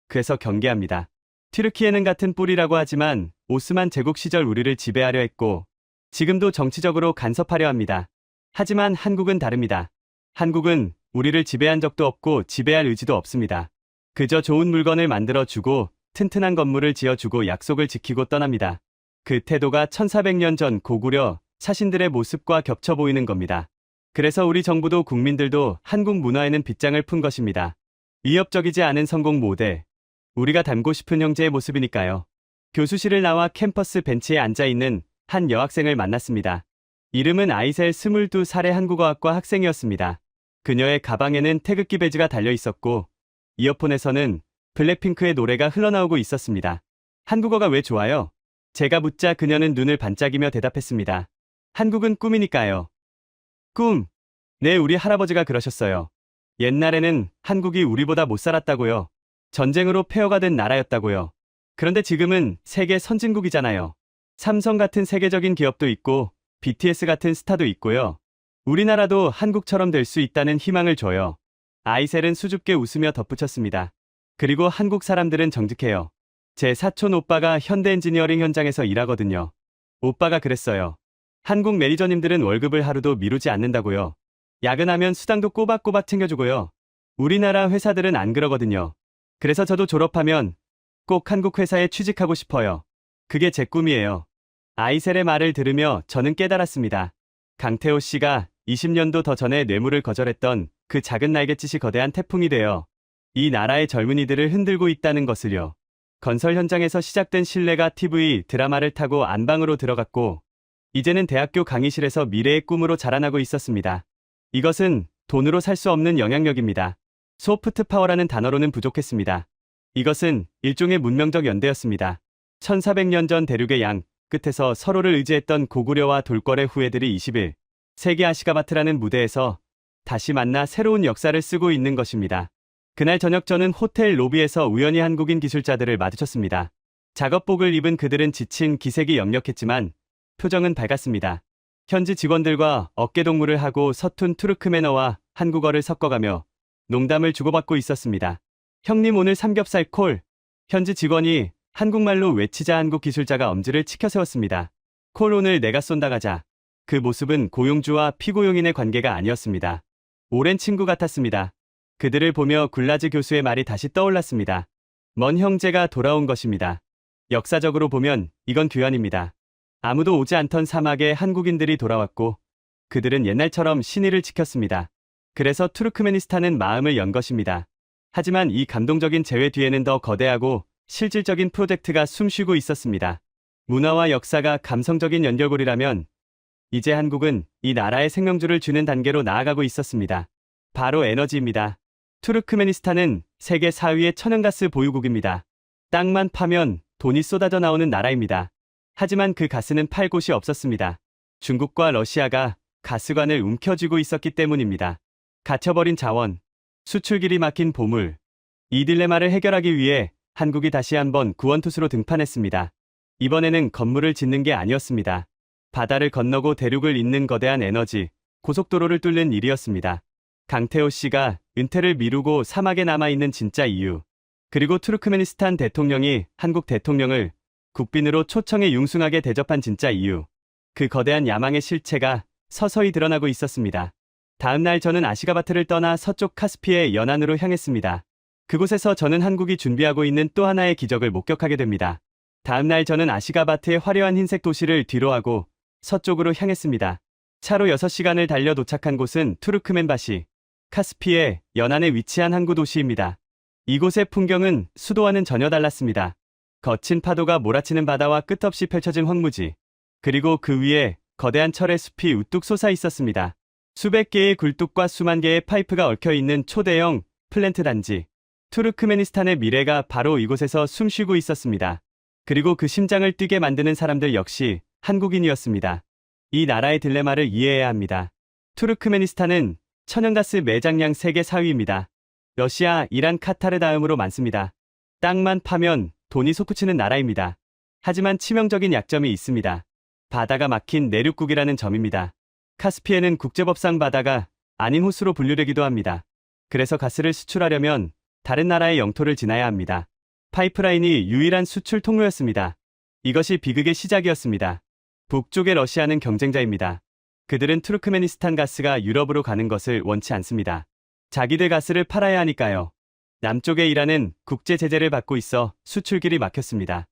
[SPEAKER 2] 그래서 경계합니다. 튀르키예는 같은 뿌리라고 하지만 오스만 제국 시절 우리를 지배하려 했고 지금도 정치적으로 간섭하려 합니다. 하지만 한국은 다릅니다. 한국은 우리를 지배한 적도 없고 지배할 의지도 없습니다. 그저 좋은 물건을 만들어주고 튼튼한 건물을 지어주고 약속을 지키고 떠납니다. 그 태도가 1400년 전 고구려 사신들의 모습과 겹쳐 보이는 겁니다. 그래서 우리 정부도 국민들도 한국 문화에는 빗장을 푼 것입니다. 위협적이지 않은 성공 모델. 우리가 닮고 싶은 형제의 모습이니까요. 교수실을 나와 캠퍼스 벤치에 앉아있는 한 여학생을 만났습니다. 이름은 아이셀 22살의 한국어학과 학생이었습니다. 그녀의 가방에는 태극기 배지가 달려 있었고 이어폰에서는 블랙핑크의 노래가 흘러나오고 있었습니다. 한국어가 왜 좋아요? 제가 묻자 그녀는 눈을 반짝이며 대답했습니다. 한국은 꿈이니까요. 꿈. 네, 우리 할아버지가 그러셨어요. 옛날에는 한국이 우리보다 못 살았다고요. 전쟁으로 폐허가 된 나라였다고요. 그런데 지금은 세계 선진국이잖아요. 삼성 같은 세계적인 기업도 있고 BTS 같은 스타도 있고요. 우리나라도 한국처럼 될 수 있다는 희망을 줘요. 아이셀은 수줍게 웃으며 덧붙였습니다. 그리고 한국 사람들은 정직해요. 제 사촌 오빠가 현대 엔지니어링 현장에서 일하거든요. 오빠가 그랬어요. 한국 매니저님들은 월급을 하루도 미루지 않는다고요. 야근하면 수당도 꼬박꼬박 챙겨주고요. 우리나라 회사들은 안 그러거든요. 그래서 저도 졸업하면 꼭 한국 회사에 취직하고 싶어요. 그게 제 꿈이에요. 아이셀의 말을 들으며 저는 깨달았습니다. 강태호 씨가 20년도 더 전에 뇌물을 거절했던 그 작은 날갯짓이 거대한 태풍이 되어 이 나라의 젊은이들을 흔들고 있다는 것을요. 건설 현장에서 시작된 신뢰가 TV 드라마를 타고 안방으로 들어갔고 이제는 대학교 강의실에서 미래의 꿈으로 자라나고 있었습니다. 이것은 돈으로 살 수 없는 영향력입니다. 소프트 파워라는 단어로는 부족했습니다. 이것은 일종의 문명적 연대였습니다. 1400년 전 대륙의 양 끝에서 서로를 의지했던 고구려와 돌궐의 후예들이 21세기 아시가바트라는 무대에서 다시 만나 새로운 역사를 쓰고 있는 것입니다. 그날 저녁 저는 호텔 로비에서 우연히 한국인 기술자들을 마주쳤습니다. 작업복을 입은 그들은 지친 기색이 역력했지만 표정은 밝았습니다. 현지 직원들과 어깨동무를 하고 서툰 투르크메너와 한국어를 섞어가며 농담을 주고받고 있었습니다. 형님 오늘 삼겹살 콜. 현지 직원이 한국말로 외치자 한국 기술자가 엄지를 치켜 세웠습니다. 콜 오늘 내가 쏜다 가자. 그 모습은 고용주와 피고용인의 관계가 아니었습니다. 오랜 친구 같았습니다. 그들을 보며 굴라즈 교수의 말이 다시 떠올랐습니다. 먼 형제가 돌아온 것입니다. 역사적으로 보면 이건 귀환입니다. 아무도 오지 않던 사막에 한국인들이 돌아왔고 그들은 옛날처럼 신의를 지켰습니다. 그래서 투르크메니스탄은 마음을 연 것입니다. 하지만 이 감동적인 재회 뒤에는 더 거대하고 실질적인 프로젝트가 숨쉬고 있었습니다. 문화와 역사가 감성적인 연결고리라면 이제 한국은 이 나라의 생명줄을 주는 단계로 나아가고 있었습니다. 바로 에너지입니다. 투르크메니스탄은 세계 4위의 천연가스 보유국입니다. 땅만 파면 돈이 쏟아져 나오는 나라입니다. 하지만 그 가스는 팔 곳이 없었습니다. 중국과 러시아가 가스관을 움켜쥐고 있었기 때문입니다. 갇혀버린 자원, 수출길이 막힌 보물. 이 딜레마를 해결하기 위해 한국이 다시 한번 구원투수로 등판했습니다. 이번에는 건물을 짓는 게 아니었습니다. 바다를 건너고 대륙을 잇는 거대한 에너지, 고속도로를 뚫는 일이었습니다. 강태호 씨가 은퇴를 미루고 사막에 남아있는 진짜 이유. 그리고 투르크메니스탄 대통령이 한국 대통령을 국빈으로 초청해 융숭하게 대접한 진짜 이유. 그 거대한 야망의 실체가 서서히 드러나고 있었습니다. 다음 날 저는 아시가바트를 떠나 서쪽 카스피의 연안으로 향했습니다. 그곳에서 저는 한국이 준비하고 있는 또 하나의 기적을 목격하게 됩니다. 다음 날 저는 아시가바트의 화려한 흰색 도시를 뒤로하고 서쪽으로 향했습니다. 차로 6시간을 달려 도착한 곳은 투르크멘바시, 카스피의 연안에 위치한 항구 도시입니다. 이곳의 풍경은 수도와는 전혀 달랐습니다. 거친 파도가 몰아치는 바다와 끝없이 펼쳐진 황무지, 그리고 그 위에 거대한 철의 숲이 우뚝 솟아 있었습니다. 수백 개의 굴뚝과 수만 개의 파이프가 얽혀있는 초대형 플랜트 단지. 투르크메니스탄의 미래가 바로 이곳에서 숨쉬고 있었습니다. 그리고 그 심장을 뛰게 만드는 사람들 역시 한국인이었습니다. 이 나라의 딜레마를 이해해야 합니다. 투르크메니스탄은 천연가스 매장량 세계 4위입니다. 러시아, 이란, 카타르 다음으로 많습니다. 땅만 파면 돈이 솟구치는 나라입니다. 하지만 치명적인 약점이 있습니다. 바다가 막힌 내륙국이라는 점입니다. 카스피해는 국제법상 바다가 아닌 호수로 분류되기도 합니다. 그래서 가스를 수출하려면 다른 나라의 영토를 지나야 합니다. 파이프라인이 유일한 수출 통로였습니다. 이것이 비극의 시작이었습니다. 북쪽의 러시아는 경쟁자입니다. 그들은 투르크메니스탄 가스가 유럽으로 가는 것을 원치 않습니다. 자기들 가스를 팔아야 하니까요. 남쪽의 이란은 국제 제재를 받고 있어 수출길이 막혔습니다.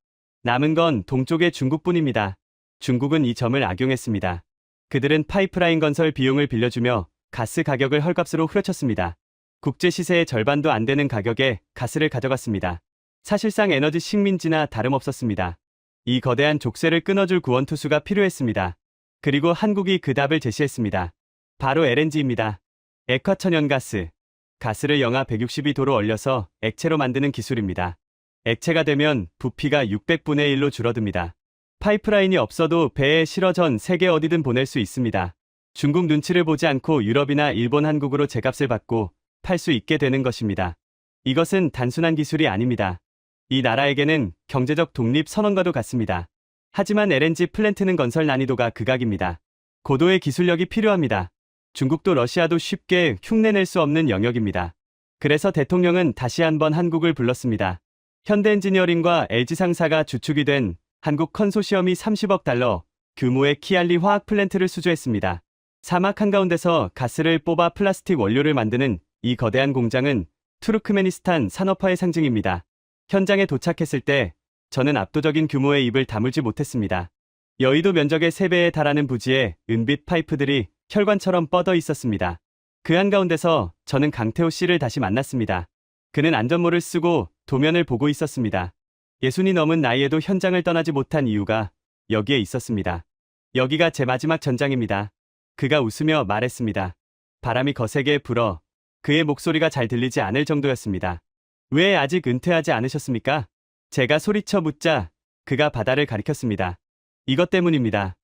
[SPEAKER 2] 남은 건 동쪽의 중국뿐입니다. 중국은 이 점을 악용했습니다. 그들은 파이프라인 건설 비용을 빌려주며 가스 가격을 헐값으로 후려쳤습니다. 국제 시세의 절반도 안 되는 가격에 가스를 가져갔습니다. 사실상 에너지 식민지나 다름없었습니다. 이 거대한 족쇄를 끊어줄 구원투수가 필요했습니다. 그리고 한국이 그 답을 제시했습니다. 바로 LNG입니다. 액화천연가스. 가스를 영하 162도로 얼려서 액체로 만드는 기술입니다. 액체가 되면 부피가 600분의 1로 줄어듭니다. 파이프라인이 없어도 배에 실어 전 세계 어디든 보낼 수 있습니다. 중국 눈치를 보지 않고 유럽이나 일본, 한국으로 제값을 받고 팔 수 있게 되는 것입니다. 이것은 단순한 기술이 아닙니다. 이 나라에게는 경제적 독립 선언과도 같습니다. 하지만 LNG 플랜트는 건설 난이도가 극악입니다. 고도의 기술력이 필요합니다. 중국도 러시아도 쉽게 흉내낼 수 없는 영역입니다. 그래서 대통령은 다시 한번 한국을 불렀습니다. 현대엔지니어링과 LG 상사가 주축이 된 한국 컨소시엄이 30억 달러 규모의 키알리 화학 플랜트를 수주했습니다. 사막 한가운데서 가스를 뽑아 플라스틱 원료를 만드는 이 거대한 공장은 투르크메니스탄 산업화의 상징입니다. 현장에 도착했을 때 저는 압도적인 규모의 입을 다물지 못했습니다. 여의도 면적의 3배에 달하는 부지에 은빛 파이프들이 혈관처럼 뻗어 있었습니다. 그 한가운데서 저는 강태호 씨를 다시 만났습니다. 그는 안전모를 쓰고 도면을 보고 있었습니다. 60이 넘은 나이에도 현장을 떠나지 못한 이유가 여기에 있었습니다. 여기가 제 마지막 전장입니다. 그가 웃으며 말했습니다. 바람이 거세게 불어 그의 목소리가 잘 들리지 않을 정도였습니다. 왜 아직 은퇴하지 않으셨습니까? 제가 소리쳐 묻자 그가 바다를 가리켰습니다. 이것 때문입니다.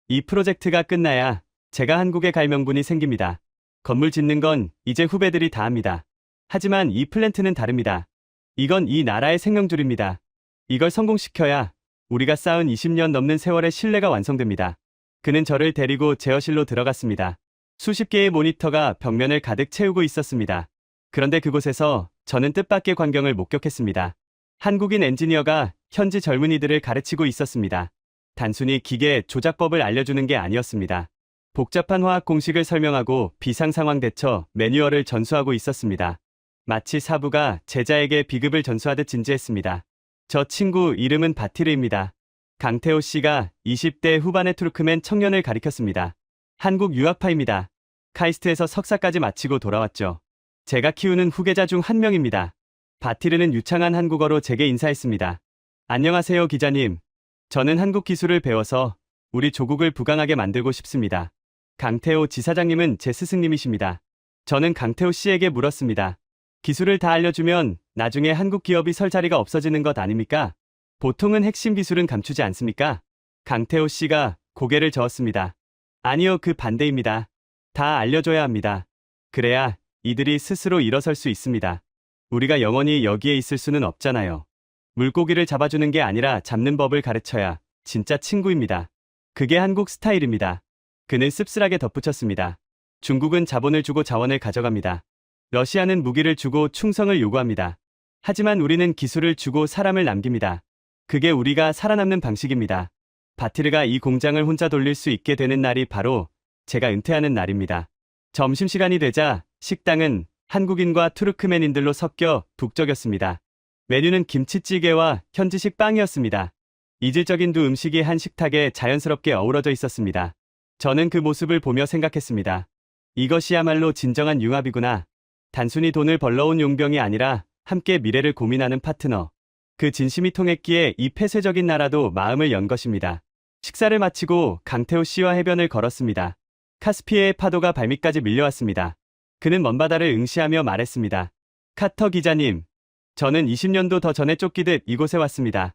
[SPEAKER 2] 이 프로젝트가 끝나야 제가 한국에 갈 명분이 생깁니다. 건물 짓는 건 이제 후배들이 다 합니다. 하지만 이 플랜트는 다릅니다. 이건 이 나라의 생명줄입니다. 이걸 성공시켜야 우리가 쌓은 20년 넘는 세월의 신뢰가 완성됩니다. 그는 저를 데리고 제어실로 들어갔습니다. 수십 개의 모니터가 벽면을 가득 채우고 있었습니다. 그런데 그곳에서 저는 뜻밖의 광경을 목격했습니다. 한국인 엔지니어가 현지 젊은이들을 가르치고 있었습니다. 단순히 기계 조작법을 알려주는 게 아니었습니다. 복잡한 화학 공식을 설명하고 비상상황 대처 매뉴얼을 전수하고 있었습니다. 마치 사부가 제자에게 비급을 전수하듯 진지했습니다. 저 친구 이름은 바티르입니다. 강태호 씨가 20대 후반의 투르크맨 청년을 가리켰습니다. 한국 유학파입니다. 카이스트에서 석사까지 마치고 돌아왔죠. 제가 키우는 후계자 중 한 명입니다. 바티르는 유창한 한국어로 제게 인사했습니다. 안녕하세요, 기자님. 저는 한국 기술을 배워서 우리 조국을 부강하게 만들고 싶습니다. 강태호 지사장님은 제 스승님이십니다. 저는 강태호 씨에게 물었습니다. 기술을 다 알려주면 나중에 한국 기업이 설 자리가 없어지는 것 아닙니까? 보통은 핵심 기술은 감추지 않습니까? 강태호 씨가 고개를 저었습니다. 아니요, 그 반대입니다. 다 알려줘야 합니다. 그래야 이들이 스스로 일어설 수 있습니다. 우리가 영원히 여기에 있을 수는 없잖아요. 물고기를 잡아주는 게 아니라 잡는 법을 가르쳐야 진짜 친구입니다. 그게 한국 스타일입니다. 그는 씁쓸하게 덧붙였습니다. 중국은 자본을 주고 자원을 가져갑니다. 러시아는 무기를 주고 충성을 요구합니다. 하지만 우리는 기술을 주고 사람을 남깁니다. 그게 우리가 살아남는 방식입니다. 바티르가 이 공장을 혼자 돌릴 수 있게 되는 날이 바로 제가 은퇴하는 날입니다. 점심시간이 되자 식당은 한국인과 투르크멘인들로 섞여 북적였습니다. 메뉴는 김치찌개와 현지식 빵이었습니다. 이질적인 두 음식이 한 식탁에 자연스럽게 어우러져 있었습니다. 저는 그 모습을 보며 생각했습니다. 이것이야말로 진정한 융합이구나. 단순히 돈을 벌러온 용병이 아니라 함께 미래를 고민하는 파트너. 그 진심이 통했기에 이 폐쇄적인 나라도 마음을 연 것입니다. 식사를 마치고 강태호 씨와 해변을 걸었습니다. 카스피해의 파도가 발밑까지 밀려왔습니다. 그는 먼 바다를 응시하며 말했습니다. 카터 기자님, 저는 20년도 더 전에 쫓기듯 이곳에 왔습니다.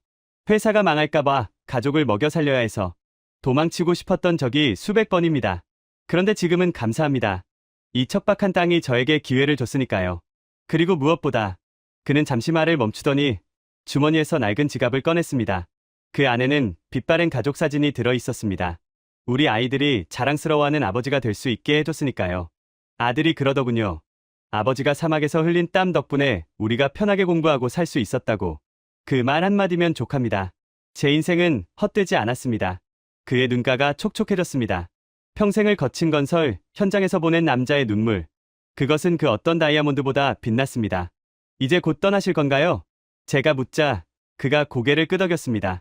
[SPEAKER 2] 회사가 망할까봐 가족을 먹여 살려야 해서 도망치고 싶었던 적이 수백 번입니다. 그런데 지금은 감사합니다. 이 척박한 땅이 저에게 기회를 줬으니까요. 그리고 무엇보다 그는 잠시 말을 멈추더니 주머니에서 낡은 지갑을 꺼냈습니다. 그 안에는 빛바랜 가족 사진이 들어 있었습니다. 우리 아이들이 자랑스러워하는 아버지가 될 수 있게 해줬으니까요. 아들이 그러더군요. 아버지가 사막에서 흘린 땀 덕분에 우리가 편하게 공부하고 살 수 있었다고. 그 말 한마디면 족합니다. 제 인생은 헛되지 않았습니다. 그의 눈가가 촉촉해졌습니다. 평생을 거친 건설, 현장에서 보낸 남자의 눈물. 그것은 그 어떤 다이아몬드보다 빛났습니다. 이제 곧 떠나실 건가요? 제가 묻자 그가 고개를 끄덕였습니다.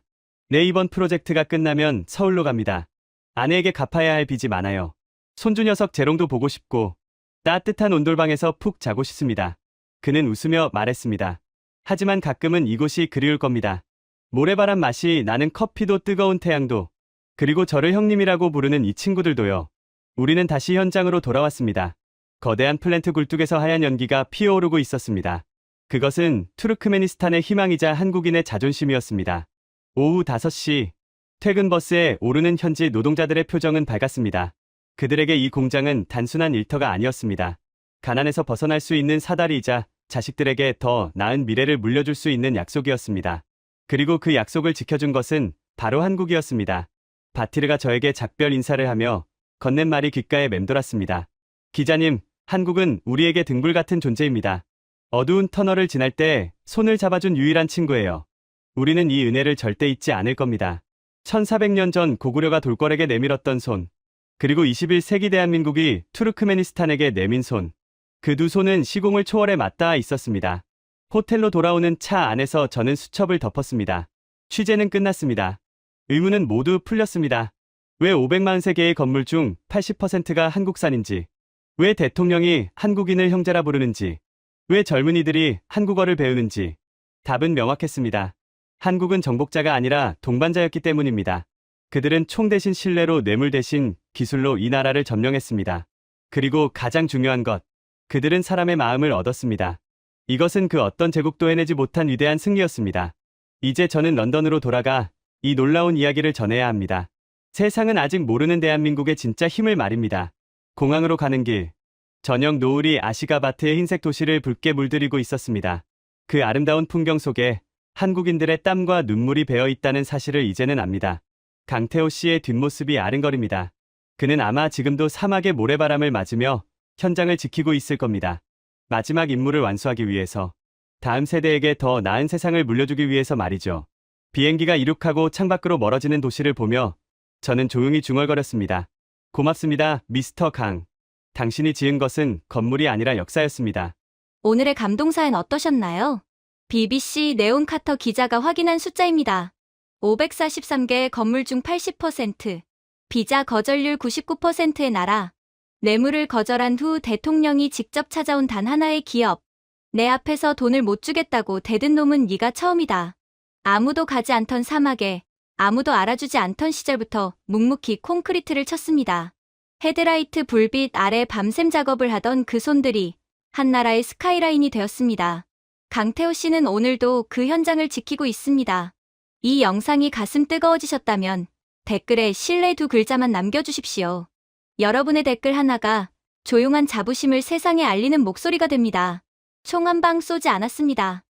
[SPEAKER 2] 네, 이번 프로젝트가 끝나면 서울로 갑니다. 아내에게 갚아야 할 빚이 많아요. 손주 녀석 재롱도 보고 싶고 따뜻한 온돌방에서 푹 자고 싶습니다. 그는 웃으며 말했습니다. 하지만 가끔은 이곳이 그리울 겁니다. 모래바람 맛이 나는 커피도 뜨거운 태양도, 그리고 저를 형님이라고 부르는 이 친구들도요. 우리는 다시 현장으로 돌아왔습니다. 거대한 플랜트 굴뚝에서 하얀 연기가 피어오르고 있었습니다. 그것은 투르크메니스탄의 희망이자 한국인의 자존심이었습니다. 오후 5시, 퇴근 버스에 오르는 현지 노동자들의 표정은 밝았습니다. 그들에게 이 공장은 단순한 일터가 아니었습니다. 가난에서 벗어날 수 있는 사다리이자 자식들에게 더 나은 미래를 물려줄 수 있는 약속이었습니다. 그리고 그 약속을 지켜준 것은 바로 한국이었습니다. 바티르가 저에게 작별 인사를 하며 건넨 말이 귓가에 맴돌았습니다. 기자님, 한국은 우리에게 등불 같은 존재입니다. 어두운 터널을 지날 때 손을 잡아준 유일한 친구예요. 우리는 이 은혜를 절대 잊지 않을 겁니다. 1400년 전 고구려가 돌궐에게 내밀었던 손, 그리고 21세기 대한민국이 투르크메니스탄에게 내민 손. 그 두 손은 시공을 초월해 맞닿아 있었습니다. 호텔로 돌아오는 차 안에서 저는 수첩을 덮었습니다. 취재는 끝났습니다. 의문은 모두 풀렸습니다. 왜 543개의 건물 중 80%가 한국산인지, 왜 대통령이 한국인을 형제라 부르는지, 왜 젊은이들이 한국어를 배우는지 답은 명확했습니다. 한국은 정복자가 아니라 동반자였기 때문입니다. 그들은 총 대신 신뢰로 뇌물 대신 기술로 이 나라를 점령했습니다. 그리고 가장 중요한 것, 그들은 사람의 마음을 얻었습니다. 이것은 그 어떤 제국도 해내지 못한 위대한 승리였습니다. 이제 저는 런던으로 돌아가 이 놀라운 이야기를 전해야 합니다. 세상은 아직 모르는 대한민국의 진짜 힘을 말입니다. 공항으로 가는 길, 저녁 노을이 아시가바트의 흰색 도시를 붉게 물들이고 있었습니다. 그 아름다운 풍경 속에 한국인들의 땀과 눈물이 배어 있다는 사실을 이제는 압니다. 강태호 씨의 뒷모습이 아른거립니다. 그는 아마 지금도 사막의 모래바람을 맞으며 현장을 지키고 있을 겁니다. 마지막 임무를 완수하기 위해서, 다음 세대에게 더 나은 세상을 물려주기 위해서 말이죠. 비행기가 이륙하고 창밖으로 멀어지는 도시를 보며 저는 조용히 중얼거렸습니다. 고맙습니다, 미스터 강. 당신이 지은 것은 건물이 아니라 역사였습니다.
[SPEAKER 3] 오늘의 감동사연 어떠셨나요? BBC 네온 카터 기자가 확인한 숫자입니다. 543개의 건물 중 80%, 비자 거절률 99%의 나라, 뇌물을 거절한 후 대통령이 직접 찾아온 단 하나의 기업. 내 앞에서 돈을 못 주겠다고 대든 놈은 네가 처음이다. 아무도 가지 않던 사막에, 아무도 알아주지 않던 시절부터 묵묵히 콘크리트를 쳤습니다. 헤드라이트 불빛 아래 밤샘 작업을 하던 그 손들이 한나라의 스카이라인이 되었습니다. 강태호 씨는 오늘도 그 현장을 지키고 있습니다. 이 영상이 가슴 뜨거워지셨다면 댓글에 신뢰 두 글자만 남겨주십시오. 여러분의 댓글 하나가 조용한 자부심을 세상에 알리는 목소리가 됩니다. 총 한 방 쏘지 않았습니다.